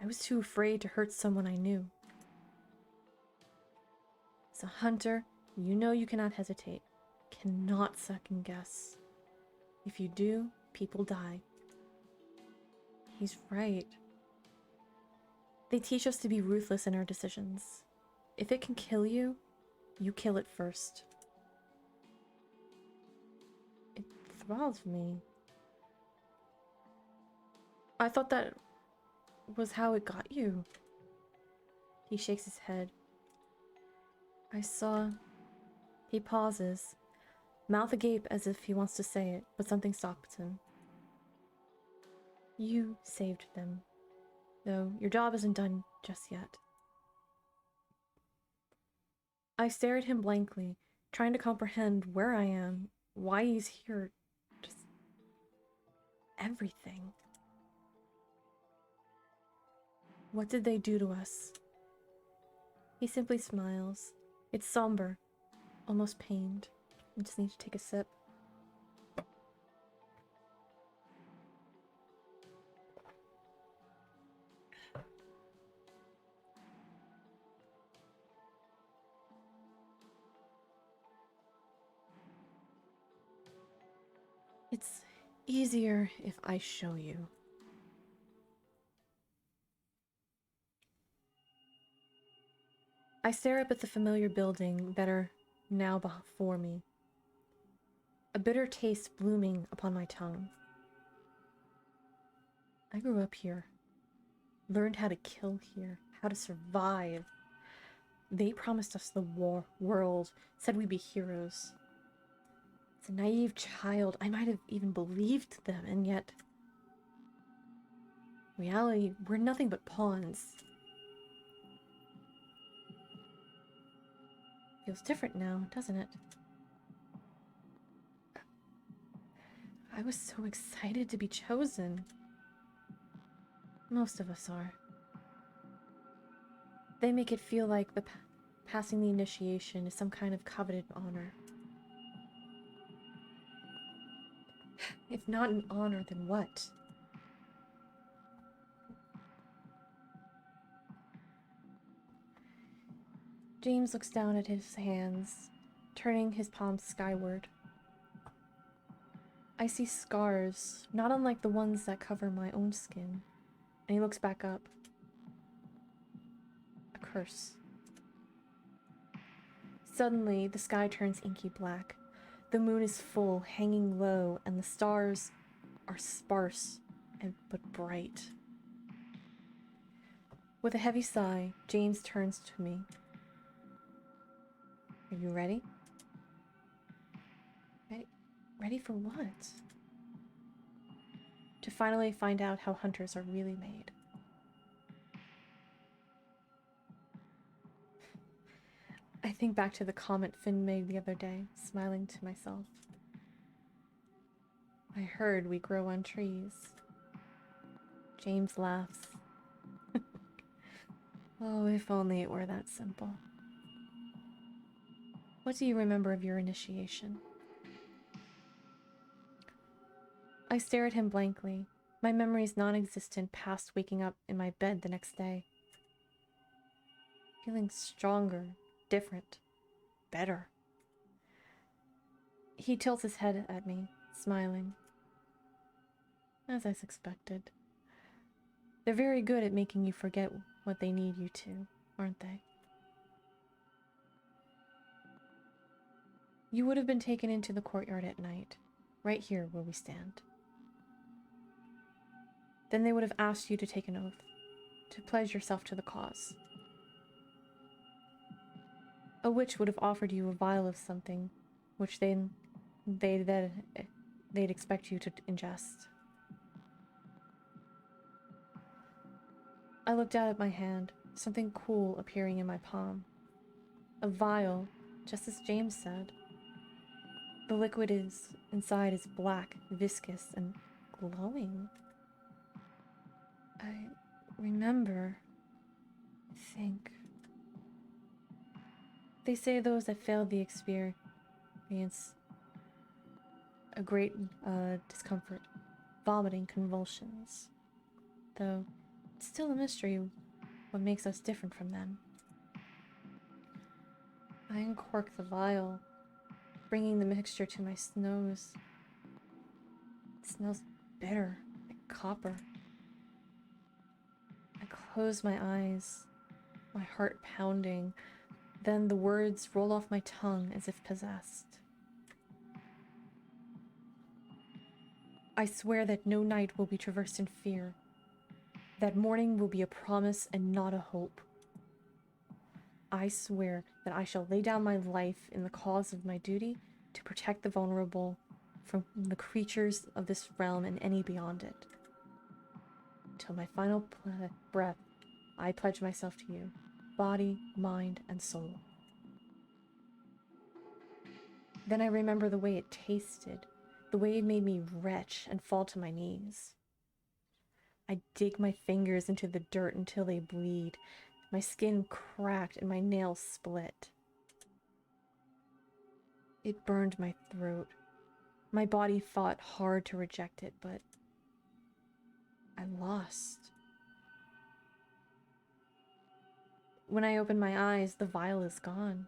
I was too afraid to hurt someone I knew. As a hunter, you know you cannot hesitate, cannot second guess. If you do, people die. He's right. They teach us to be ruthless in our decisions. If it can kill you, you kill it first. It thrills me. I thought that was how it got you. He shakes his head. I saw He pauses, mouth agape as if he wants to say it, but something stops him. You saved them, though your job isn't done just yet. I stare at him blankly, trying to comprehend where I am, why he's here, just everything. What did they do to us? He simply smiles. It's somber, almost pained. I just need to take a sip. It's easier if I show you. I stare up at the familiar building that are now before me, a bitter taste blooming upon my tongue. I grew up here, learned how to kill here, how to survive. They promised us the world, said we'd be heroes. As a naive child, I might have even believed them, and yet, in reality, we're nothing but pawns. Feels different now, doesn't it? I was so excited to be chosen. Most of us are. They make it feel like passing the initiation is some kind of coveted honor. If not an honor, then what? James looks down at his hands, turning his palms skyward. I see scars, not unlike the ones that cover my own skin, and he looks back up. A curse. Suddenly, the sky turns inky black. The moon is full, hanging low, and the stars are sparse but bright. With a heavy sigh, James turns to me. Are you ready? Ready for what? To finally find out how hunters are really made. I think back to the comment Finn made the other day, smiling to myself. I heard we grow on trees. James laughs. Oh, if only it were that simple. What do you remember of your initiation? I stare at him blankly, my memories non-existent past waking up in my bed the next day. Feeling stronger, different, better. He tilts his head at me, smiling. As I suspected. They're very good at making you forget what they need you to, aren't they? You would have been taken into the courtyard at night, right here where we stand. Then they would have asked you to take an oath, to pledge yourself to the cause. A witch would have offered you a vial of something, which they'd expect you to ingest. I looked down at my hand, something cool appearing in my palm. A vial, just as James said. The liquid inside is black, viscous, and glowing. I remember, think. They say those that failed the experience a great discomfort, vomiting, convulsions. Though it's still a mystery what makes us different from them. I uncork the vial, bringing the mixture to my nose. It smells bitter, like copper. I close my eyes, my heart pounding. Then the words roll off my tongue as if possessed. I swear that no night will be traversed in fear. That morning will be a promise and not a hope. I swear that I shall lay down my life in the cause of my duty to protect the vulnerable from the creatures of this realm and any beyond it. Till my final breath, I pledge myself to you, body, mind, and soul. Then I remember the way it tasted, the way it made me retch and fall to my knees. I dig my fingers into the dirt until they bleed, my skin cracked and my nails split. It burned my throat. My body fought hard to reject it, but I lost. When I open my eyes, the vial is gone.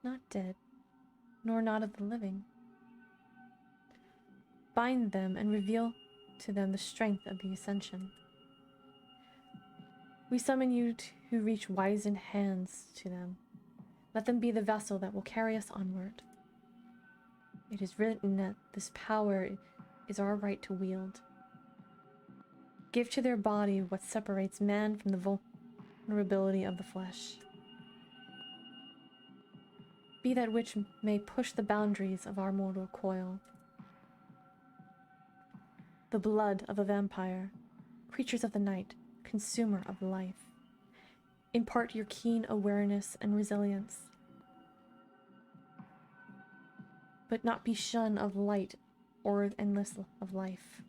Not dead, nor not of the living. Bind them and reveal to them the strength of the ascension. We summon you to reach wizened hands to them. Let them be the vessel that will carry us onward. It is written that this power is our right to wield. Give to their body what separates man from the vulnerability of the flesh. Be that which may push the boundaries of our mortal coil. The blood of a vampire, creatures of the night, consumer of life. Impart your keen awareness and resilience, but not be shun of light or endless of life.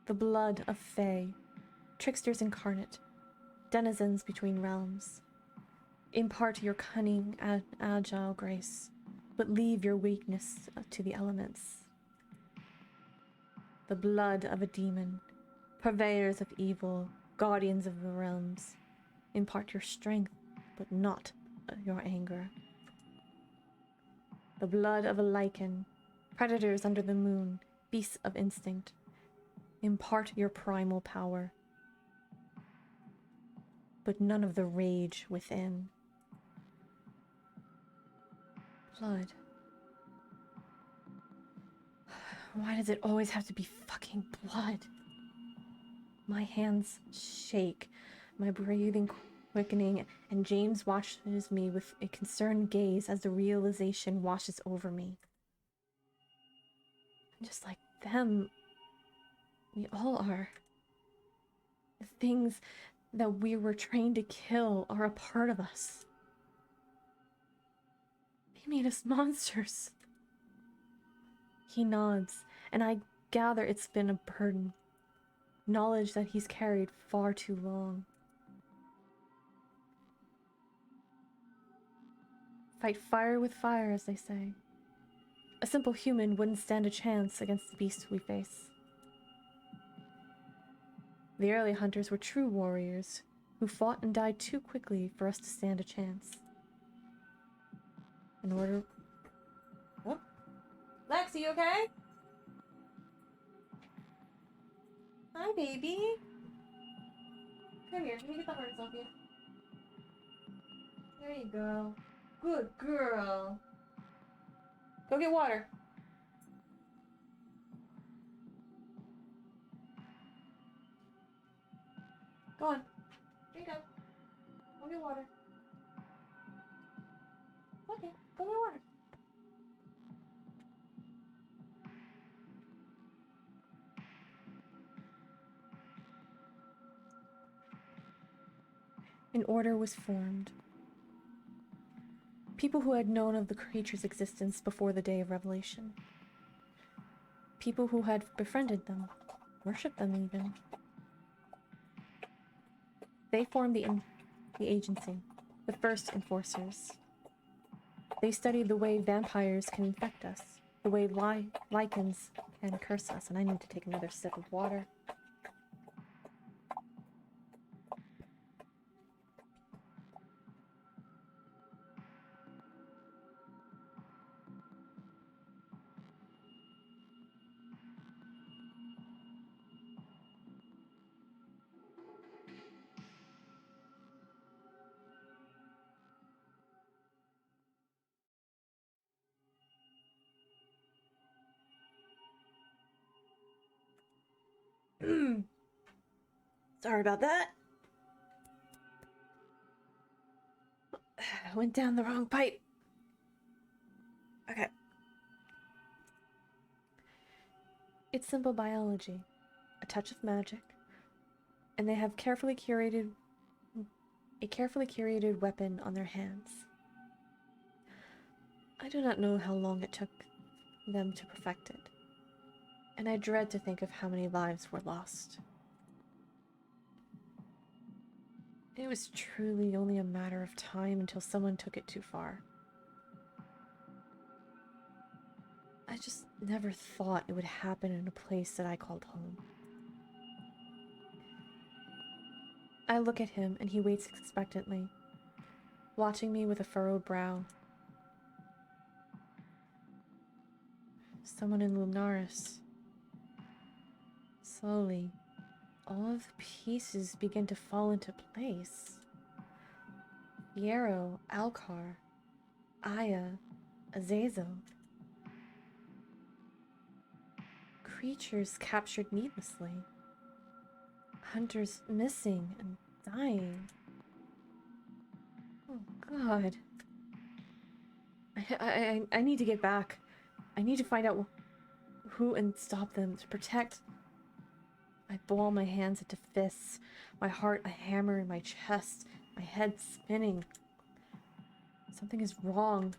The blood of Fae, tricksters incarnate, denizens between realms. Impart your cunning and agile grace, but leave your weakness to the elements. The blood of a demon, purveyors of evil, guardians of the realms. Impart your strength, but not your anger. The blood of a lichen, predators under the moon, beasts of instinct. Impart your primal power, but none of the rage within. Blood. Why does it always have to be fucking blood? My hands shake, my breathing quickening, and James watches me with a concerned gaze as the realization washes over me. Just like them, we all are. The things that we were trained to kill are a part of us. They made us monsters. He nods, and I gather it's been a burden. Knowledge that he's carried far too long. Fight fire with fire, as they say. A simple human wouldn't stand a chance against the beasts we face. The early hunters were true warriors who fought and died too quickly for us to stand a chance. In order... Oh. Lex, you okay? Hi, baby. Come here, let me get the harness off you. There you go. Good girl. Go get water. Go on. Here you go. Go get water. Okay, go get water. An order was formed. People who had known of the creature's existence before the day of revelation. People who had befriended them, worshipped them even. They formed the agency, the first enforcers. They studied the way vampires can infect us, the way lichens can curse us, and I need to take another sip of water. Sorry about that. I went down the wrong pipe. Okay. It's simple biology, a touch of magic, and they have a carefully curated weapon on their hands. I do not know how long it took them to perfect it, and I dread to think of how many lives were lost. It was truly only a matter of time until someone took it too far. I just never thought it would happen in a place that I called home. I look at him and he waits expectantly, watching me with a furrowed brow. Someone in Lunaris. Slowly, all of the pieces begin to fall into place. Fiero, Alcar, Aya, Azazel. Creatures captured needlessly. Hunters missing and dying. Oh God. I need to get back. I need to find out who and stop them to protect. I ball my hands into fists, my heart a hammer in my chest, my head spinning. Something is wrong.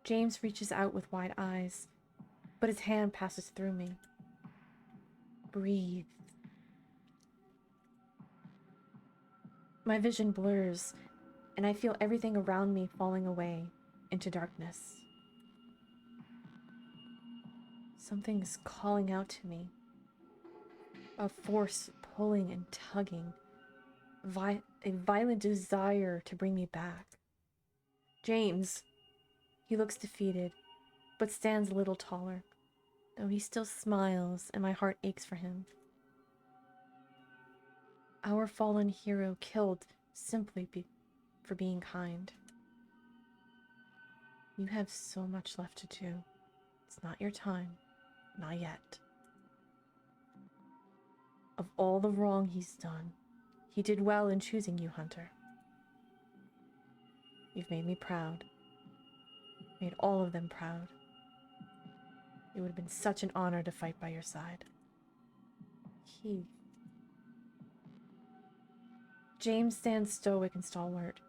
James reaches out with wide eyes, but his hand passes through me. Breathe. My vision blurs, and I feel everything around me falling away into darkness. Something is calling out to me. A force pulling and tugging. A violent desire to bring me back. James. He looks defeated, but stands a little taller, though he still smiles and my heart aches for him. Our fallen hero killed simply for being kind. You have so much left to do. It's not your time. Not yet. Of all the wrong he's done, he did well in choosing you, Hunter. You've made me proud. Made all of them proud. It would have been such an honor to fight by your side. James stands stoic and stalwart.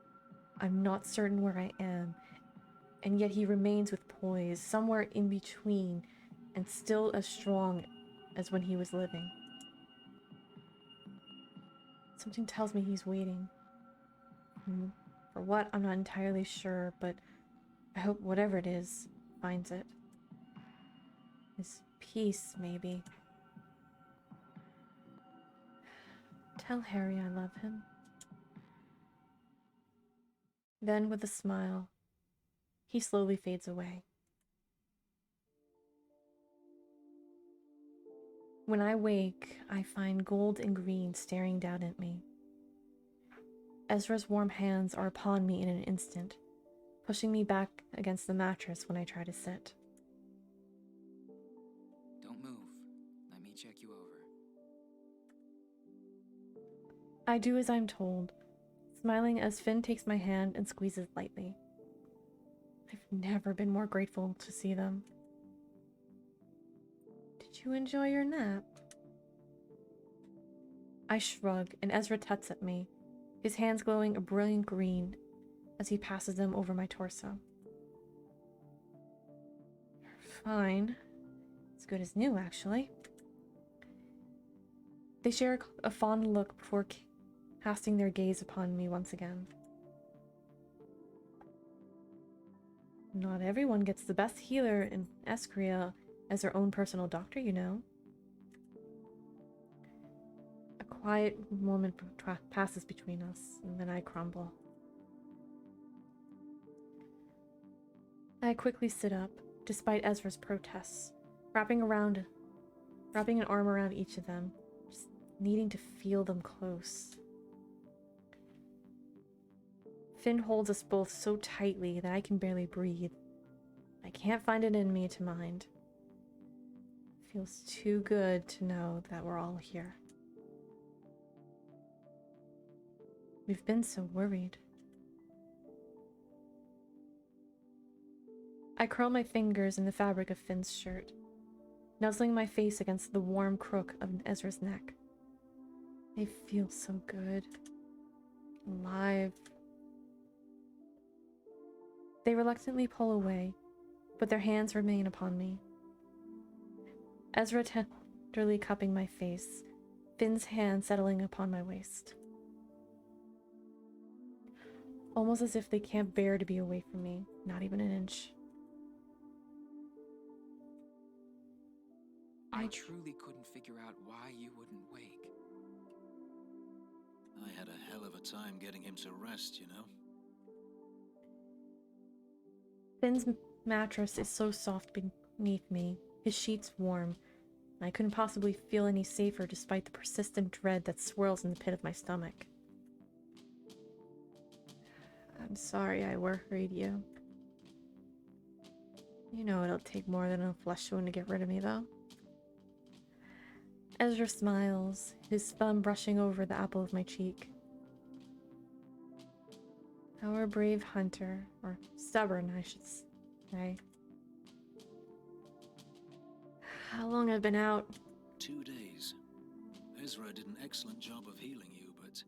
I'm not certain where I am, and yet he remains with poise, somewhere in between, and still as strong as when he was living. Something tells me he's waiting. For what, I'm not entirely sure, but I hope whatever it is, finds it. His peace, maybe. Tell Harry I love him. Then, with a smile, he slowly fades away. When I wake, I find gold and green staring down at me. Ezra's warm hands are upon me in an instant, pushing me back against the mattress when I try to sit. Don't move. Let me check you over. I do as I'm told, smiling as Finn takes my hand and squeezes lightly. I've never been more grateful to see them. Did you enjoy your nap? I shrug, and Ezra tuts at me, his hands glowing a brilliant green as he passes them over my torso. Fine. As good as new, actually. They share a fond look before casting their gaze upon me once again. Not everyone gets the best healer in Escria as their own personal doctor, you know. A quiet moment passes between us, and then I crumble. I quickly sit up, despite Ezra's protests, wrapping an arm around each of them, just needing to feel them close. Finn holds us both so tightly that I can barely breathe. I can't find it in me to mind. It feels too good to know that we're all here. We've been so worried. I curl my fingers in the fabric of Finn's shirt, nuzzling my face against the warm crook of Ezra's neck. They feel so good. Alive. They reluctantly pull away, but their hands remain upon me. Ezra tenderly cupping my face, Finn's hand settling upon my waist. Almost as if they can't bear to be away from me, not even an inch. I truly couldn't figure out why you wouldn't wake. I had a hell of a time getting him to rest, you know? Finn's mattress is so soft beneath me, his sheets warm. I couldn't possibly feel any safer despite the persistent dread that swirls in the pit of my stomach. I'm sorry I worried you. You know it'll take more than a flesh wound to get rid of me, though. Ezra smiles, his thumb brushing over the apple of my cheek. Our brave hunter, or stubborn, I should say. How long I've been out? 2 days. Ezra did an excellent job of healing you, but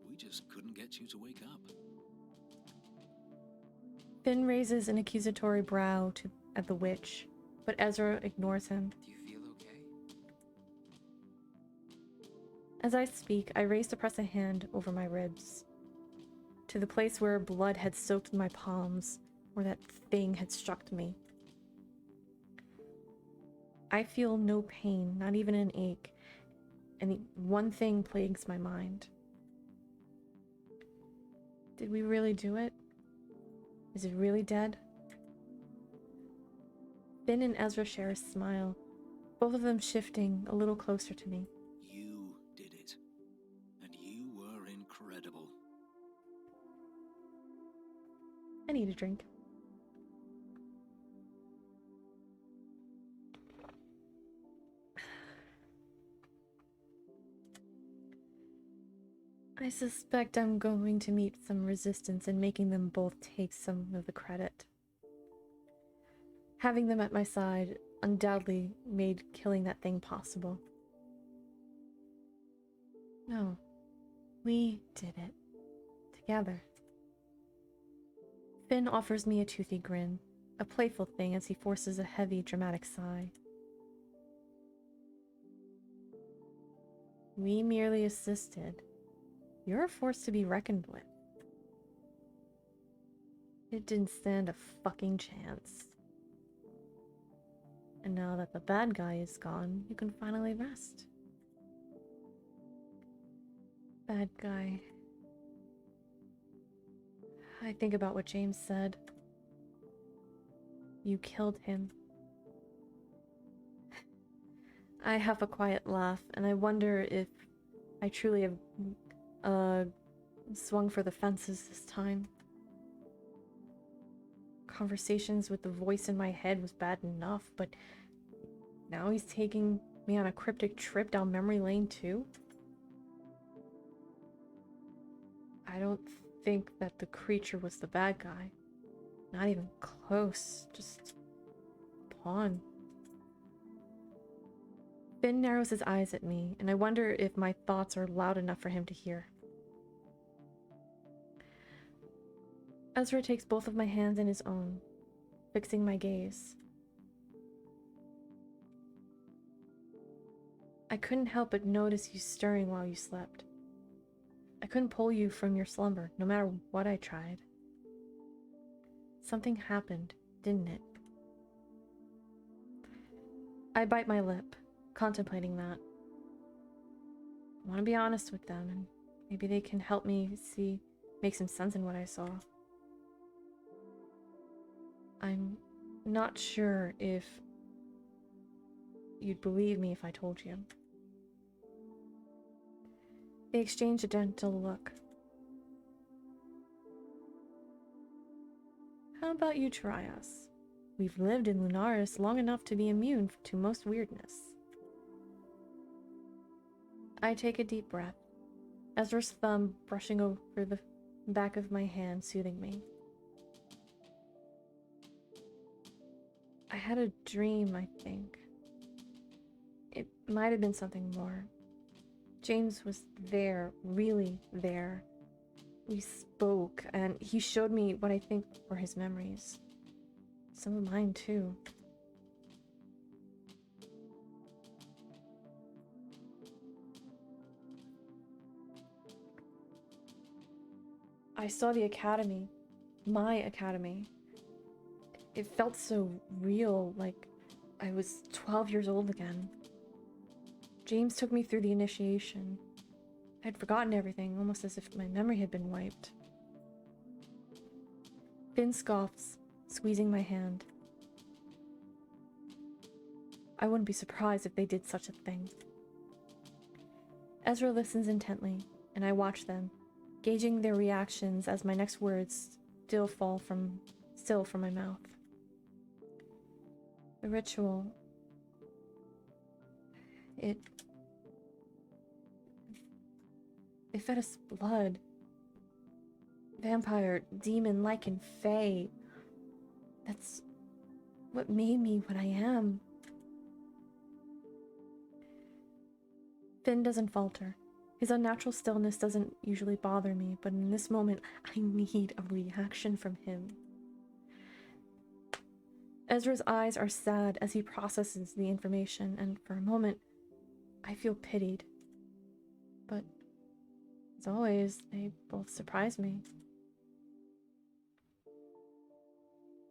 we just couldn't get you to wake up. Finn raises an accusatory brow at the witch, but Ezra ignores him. Do you feel okay? As I speak, I raise to press a hand over my ribs, to the place where blood had soaked my palms, where that thing had struck me. I feel no pain, not even an ache, and one thing plagues my mind. Did we really do it? Is it really dead? Finn and Ezra share a smile, both of them shifting a little closer to me. You did it. And you were incredible. I need a drink. I suspect I'm going to meet some resistance in making them both take some of the credit. Having them at my side undoubtedly made killing that thing possible. No, we did it. Together. Finn offers me a toothy grin, a playful thing as he forces a heavy, dramatic sigh. We merely assisted. You're a force to be reckoned with. It didn't stand a fucking chance. And now that the bad guy is gone, you can finally rest. Bad guy. I think about what James said. You killed him. I have a quiet laugh, and I wonder if I truly have swung for the fences this time. Conversations with the voice in my head was bad enough, but now he's taking me on a cryptic trip down memory lane too? I don't think that the creature was the bad guy. Not even close, just a pawn. Finn narrows his eyes at me, and I wonder if my thoughts are loud enough for him to hear. Ezra takes both of my hands in his own, fixing my gaze. I couldn't help but notice you stirring while you slept. I couldn't pull you from your slumber, no matter what I tried. Something happened, didn't it? I bite my lip, contemplating that. I want to be honest with them, and maybe they can help me make some sense in what I saw. I'm not sure if you'd believe me if I told you. They exchanged a gentle look. How about you try us? We've lived in Lunaris long enough to be immune to most weirdness. I take a deep breath, Ezra's thumb brushing over the back of my hand, soothing me. I had a dream, I think. It might have been something more. James was there, really there. We spoke, and he showed me what I think were his memories. Some of mine, too. I saw the academy. My academy. It felt so real, like I was 12 years old again. James took me through the initiation. I'd forgotten everything, almost as if my memory had been wiped. Finn scoffs, squeezing my hand. I wouldn't be surprised if they did such a thing. Ezra listens intently, and I watch them, gauging their reactions as my next words still from my mouth. The ritual. It fed us blood. Vampire, demon, lycan, fae. That's what made me what I am. Finn doesn't falter. His unnatural stillness doesn't usually bother me, but in this moment, I need a reaction from him. Ezra's eyes are sad as he processes the information, and for a moment, I feel pitied. But, as always, they both surprise me.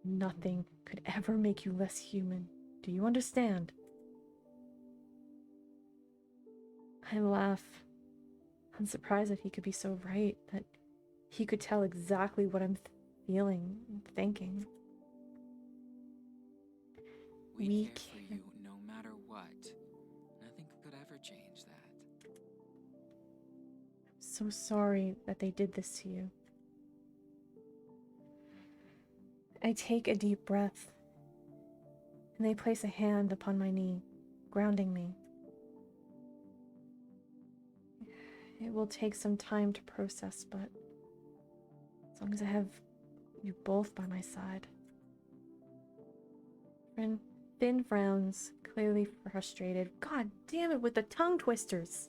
Nothing could ever make you less human. Do you understand? I laugh. I'm surprised that he could be so right, that he could tell exactly what I'm feeling and thinking. We care for you no matter what. Nothing could ever change that. I'm so sorry that they did this to you. I take a deep breath, and they place a hand upon my knee, grounding me. It will take some time to process, but as long as I have you both by my side. Finn frowns, clearly frustrated. God damn it with the tongue twisters!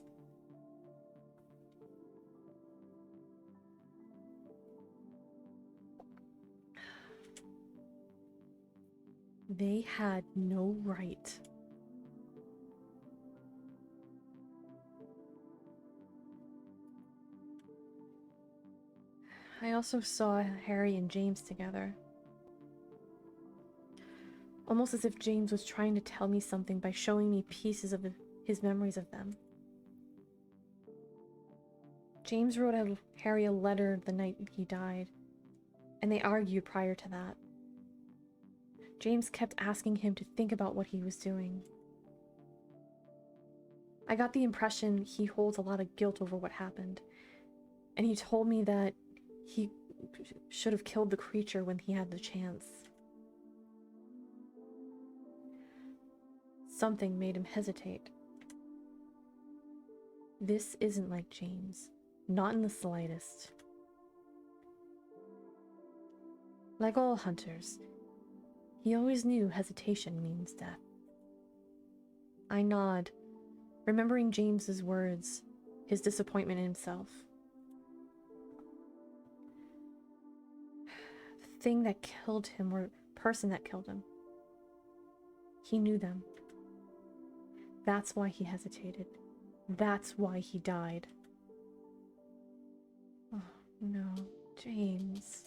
They had no right. I also saw Harry and James together. Almost as if James was trying to tell me something by showing me pieces of his memories of them. James wrote Harry a letter the night he died, and they argued prior to that. James kept asking him to think about what he was doing. I got the impression he holds a lot of guilt over what happened, and he told me that he should have killed the creature when he had the chance. Something made him hesitate. This isn't like James, not in the slightest. Like all hunters, he always knew hesitation means death. I nod, remembering James's words, his disappointment in himself. The thing that killed him, or person that killed him, he knew them. That's why he hesitated. That's why he died. Oh, no, James.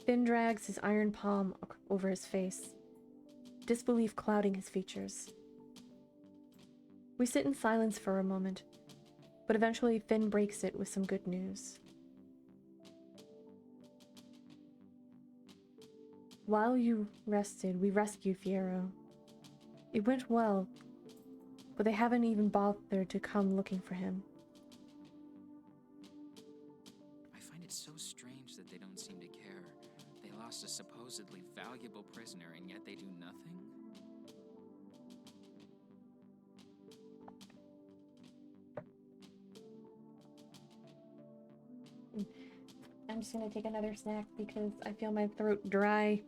Finn drags his iron palm over his face, disbelief clouding his features. We sit in silence for a moment, but eventually Finn breaks it with some good news. While you rested, we rescued Fiero. It went well, but they haven't even bothered to come looking for him. I find it so strange that they don't seem to care. They lost a supposedly valuable prisoner, and yet they do nothing? I'm just gonna take another snack because I feel my throat dry.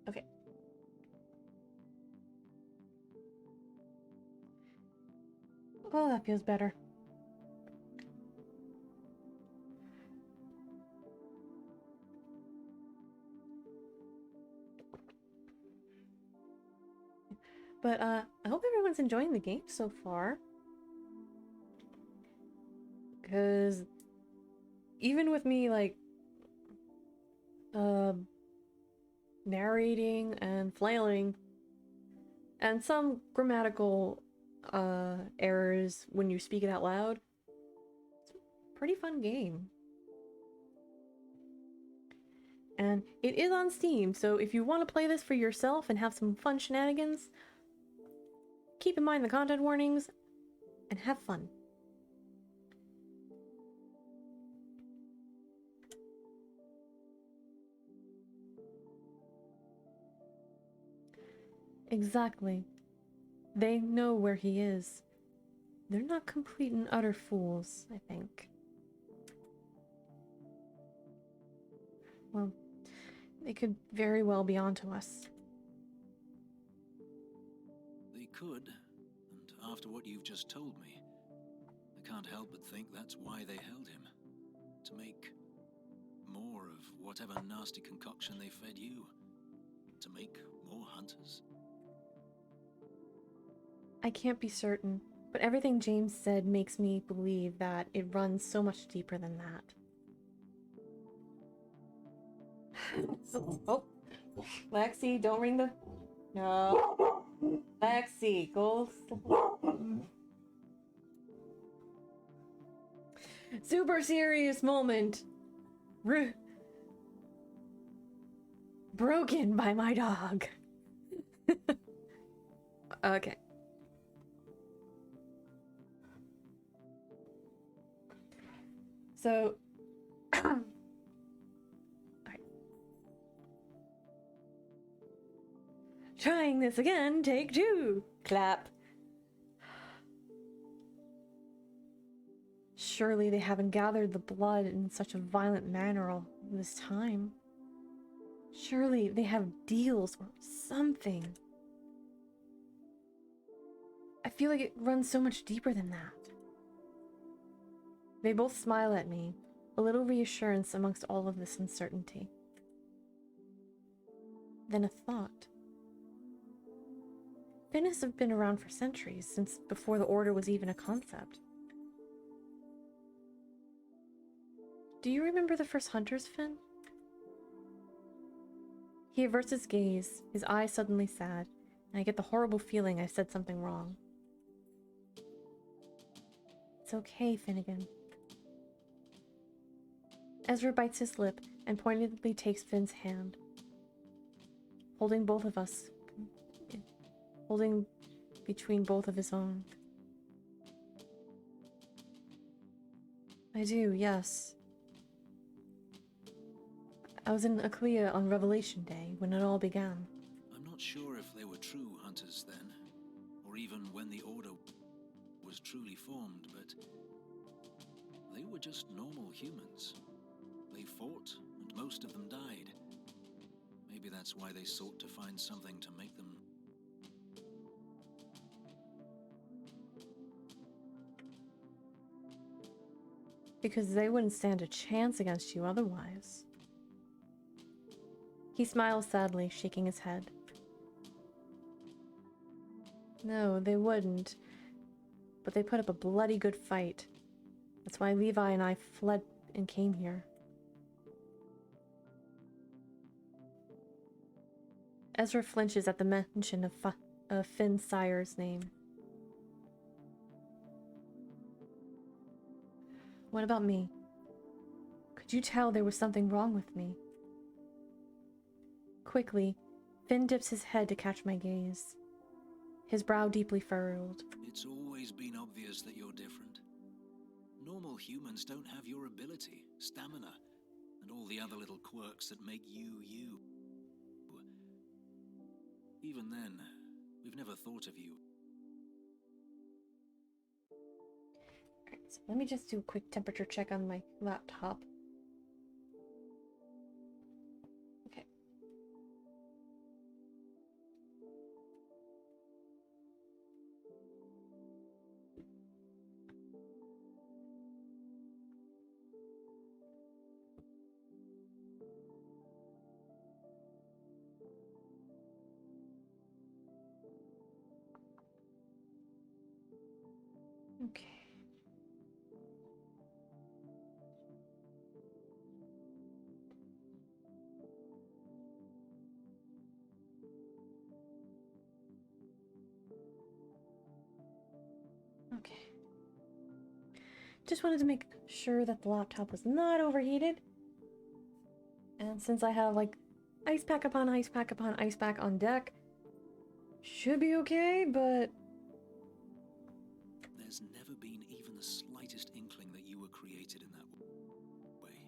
Okay. Oh, that feels better. But I hope everyone's enjoying the game so far. Because even with me like narrating and flailing and some grammatical errors when you speak it out loud, it's a pretty fun game. And it is on Steam, so if you want to play this for yourself and have some fun shenanigans, keep in mind the content warnings and have fun. Exactly. They know where he is. They're not complete and utter fools, I think. Well, they could very well be onto us. They could, and after what you've just told me, I can't help but think that's why they held him. To make more of whatever nasty concoction they fed you. To make more hunters. I can't be certain, but everything James said makes me believe that it runs so much deeper than that. Oh, Lexi, don't ring the... No. Lexi, go... Super serious moment. Broken by my dog. Okay. So, alright. Trying this again, take 2. Clap. Surely they haven't gathered the blood in such a violent manner all this time. Surely they have deals or something. I feel like it runs so much deeper than that. They both smile at me, a little reassurance amongst all of this uncertainty. Then a thought. Finns have been around for centuries, since before the Order was even a concept. Do you remember the first hunters, Finn? He averts his gaze, his eyes suddenly sad, and I get the horrible feeling I said something wrong. It's okay, Finnegan. Ezra bites his lip and pointedly takes Finn's hand, holding both of us, holding between both of his own. I do, yes. I was in Aklia on Revelation Day when it all began. I'm not sure if they were true hunters then, or even when the Order was truly formed, but they were just normal humans. They fought, and most of them died. Maybe that's why they sought to find something to make them... Because they wouldn't stand a chance against you otherwise. He smiles sadly, shaking his head. No, they wouldn't. But they put up a bloody good fight. That's why Levi and I fled and came here. Ezra flinches at the mention of Finn's sire's name. What about me? Could you tell there was something wrong with me? Quickly, Finn dips his head to catch my gaze, his brow deeply furrowed. It's always been obvious that you're different. Normal humans don't have your ability, stamina, and all the other little quirks that make you you. Even then, we've never thought of you. Alright, so let me just do a quick temperature check on my laptop. Okay. Okay. Okay. Just wanted to make sure that the laptop was not overheated. And since I have like ice pack upon ice pack upon ice pack on deck, should be okay, but There's never been even the slightest inkling that you were created in that way.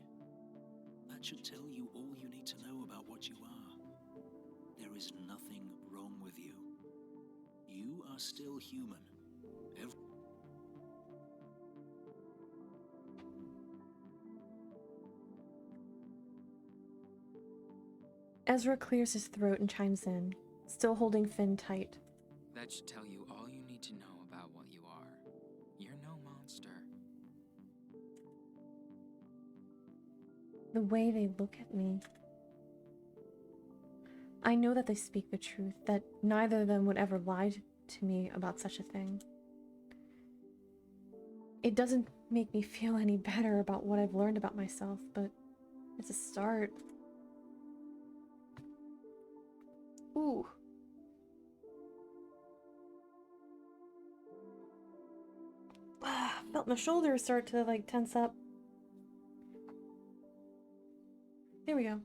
That should tell you all you need to know about what you are. There is nothing wrong with you. You are still human. Ezra clears his throat and chimes in, still holding Finn tight. That should tell you all you need to know about what you are. You're no monster. The way they look at me. I know that they speak the truth, that neither of them would ever lie to me about such a thing. It doesn't make me feel any better about what I've learned about myself, but it's a start. Ooh. Felt my shoulders start to like tense up. There we go.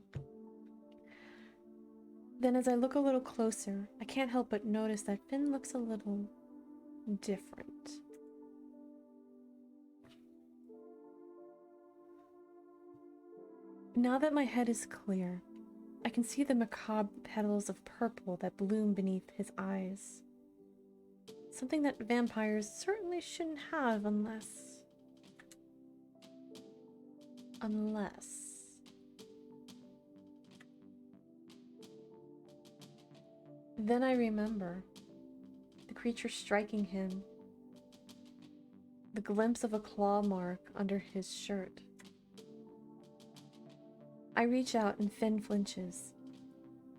Then as I look a little closer, I can't help but notice that Finn looks a little different. Now that my head is clear, I can see the macabre petals of purple that bloom beneath his eyes. Something that vampires certainly shouldn't have unless... Then I remember the creature striking him, the glimpse of a claw mark under his shirt. I reach out and Finn flinches,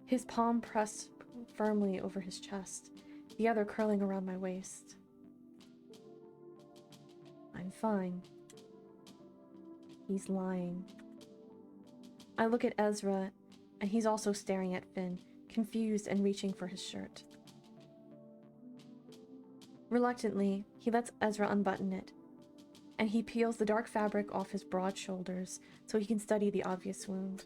his palm pressed firmly over his chest, the other curling around my waist. I'm fine. He's lying. I look at Ezra, and he's also staring at Finn, confused and reaching for his shirt. Reluctantly, he lets Ezra unbutton it, and he peels the dark fabric off his broad shoulders so he can study the obvious wound.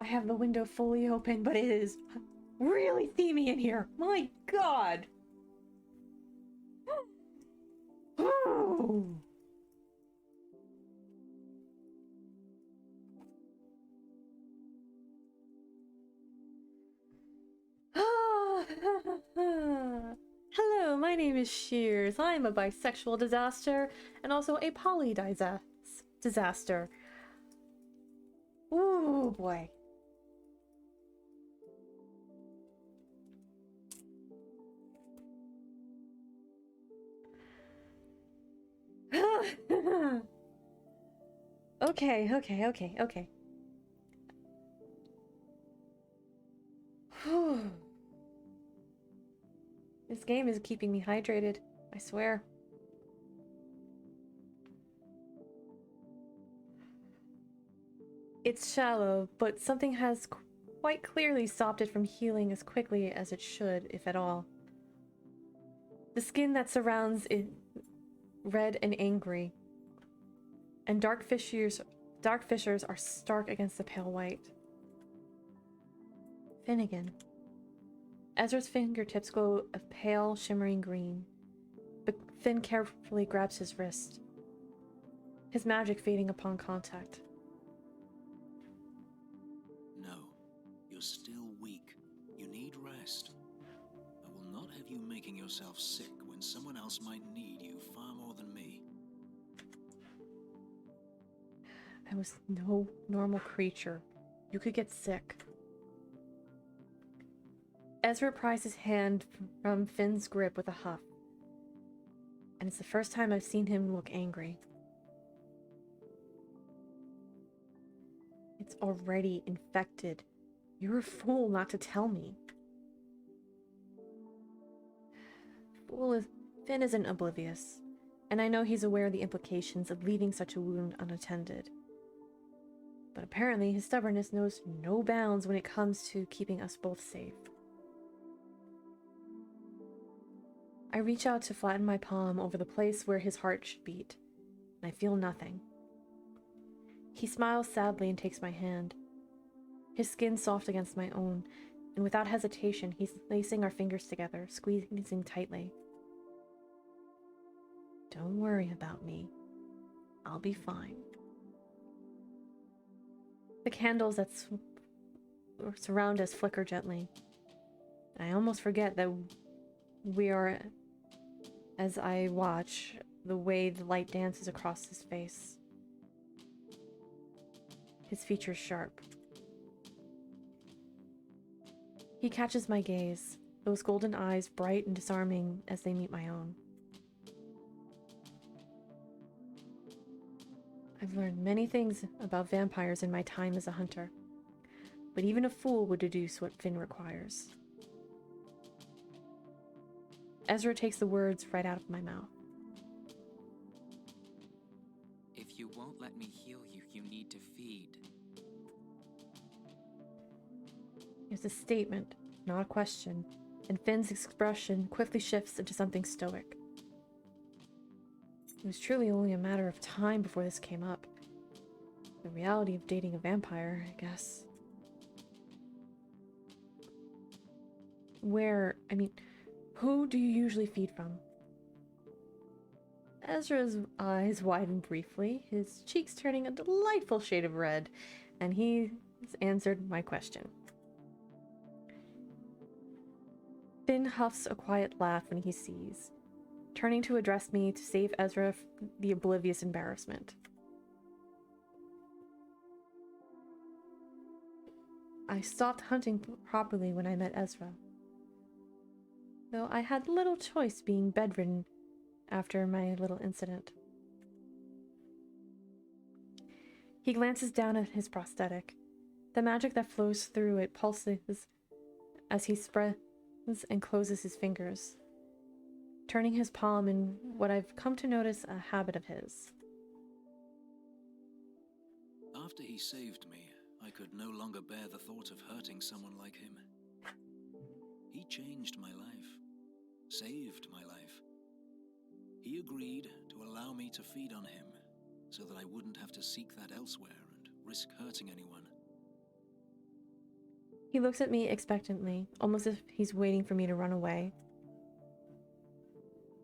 I have the window fully open, but it is really steamy in here. My God. Ooh. Hello, my name is Shears. I am a bisexual disaster and also a poly disaster. Ooh, boy. Okay. Whew. This game is keeping me hydrated. I swear. It's shallow, but something has quite clearly stopped it from healing as quickly as it should, if at all. The skin that surrounds it, red and angry, and dark fissures are stark against the pale white. Finnegan. Ezra's fingertips glow a pale, shimmering green, but Finn carefully grabs his wrist, his magic fading upon contact. No, you're still weak. You need rest. I will not have you making yourself sick when someone else might need you far more than me. I was no normal creature. You could get sick. Ezra pries his hand from Finn's grip with a huff, and it's the first time I've seen him look angry. It's already infected. You're a fool not to tell me. Finn isn't oblivious, and I know he's aware of the implications of leaving such a wound unattended. But apparently his stubbornness knows no bounds when it comes to keeping us both safe. I reach out to flatten my palm over the place where his heart should beat, and I feel nothing. He smiles sadly and takes my hand, his skin soft against my own, and without hesitation he's lacing our fingers together, squeezing tightly. Don't worry about me. I'll be fine. The candles that surround us flicker gently. I almost forget that we are, as I watch the way the light dances across his face. His features sharp. He catches my gaze, those golden eyes bright and disarming as they meet my own. I've learned many things about vampires in my time as a hunter, but even a fool would deduce what Finn requires. Ezra takes the words right out of my mouth. If you won't let me heal you, you need to feed. It's a statement, not a question, and Finn's expression quickly shifts into something stoic. It was truly only a matter of time before this came up. The reality of dating a vampire, I guess. Who do you usually feed from? Ezra's eyes widen briefly, his cheeks turning a delightful shade of red, and he has answered my question. Finn huffs a quiet laugh when he sees, turning to address me to save Ezra the oblivious embarrassment. I stopped hunting properly when I met Ezra, though I had little choice being bedridden after my little incident. He glances down at his prosthetic. The magic that flows through it pulses as he spreads and closes his fingers, turning his palm in what I've come to notice a habit of his. After he saved me, I could no longer bear the thought of hurting someone like him. He changed my life, saved my life. He agreed to allow me to feed on him, so that I wouldn't have to seek that elsewhere and risk hurting anyone. He looks at me expectantly, almost as if he's waiting for me to run away.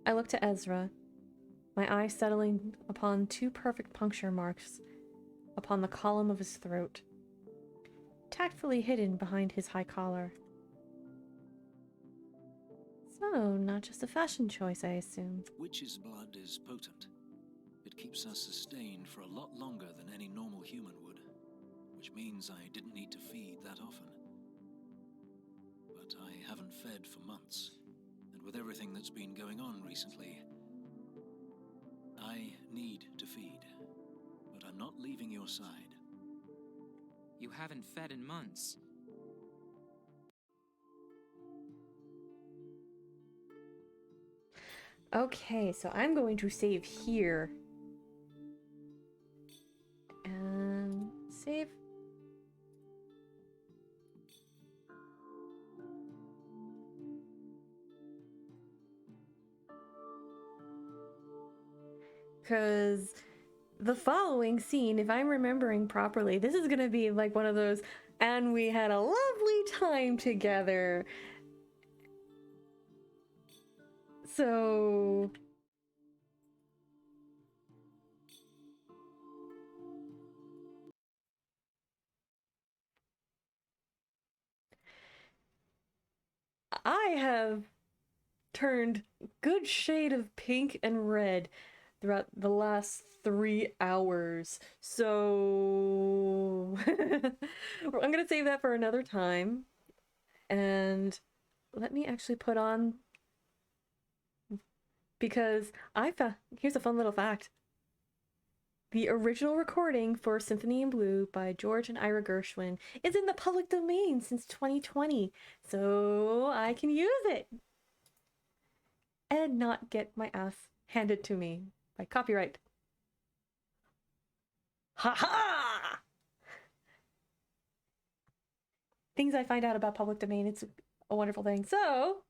I look to Ezra, my eyes settling upon 2 perfect puncture marks upon the column of his throat, tactfully hidden behind his high collar. So, not just a fashion choice, I assume. Witch's blood is potent. It keeps us sustained for a lot longer than any normal human would, which means I didn't need to feed that often. But I haven't fed for months, and with everything that's been going on recently, I need to feed. But I'm not leaving your side. You haven't fed in months. Okay, so I'm going to save here. And save. Because the following scene, if I'm remembering properly, this is going to be like one of those, and we had a lovely time together. So I have turned good shade of pink and red throughout the last 3 hours. So I'm gonna save that for another time. And let me actually put on, because I found, here's a fun little fact. The original recording for Symphony in Blue by George and Ira Gershwin is in the public domain since 2020, so I can use it and not get my ass handed to me by copyright. Ha ha! Things I find out about public domain, it's a wonderful thing. So,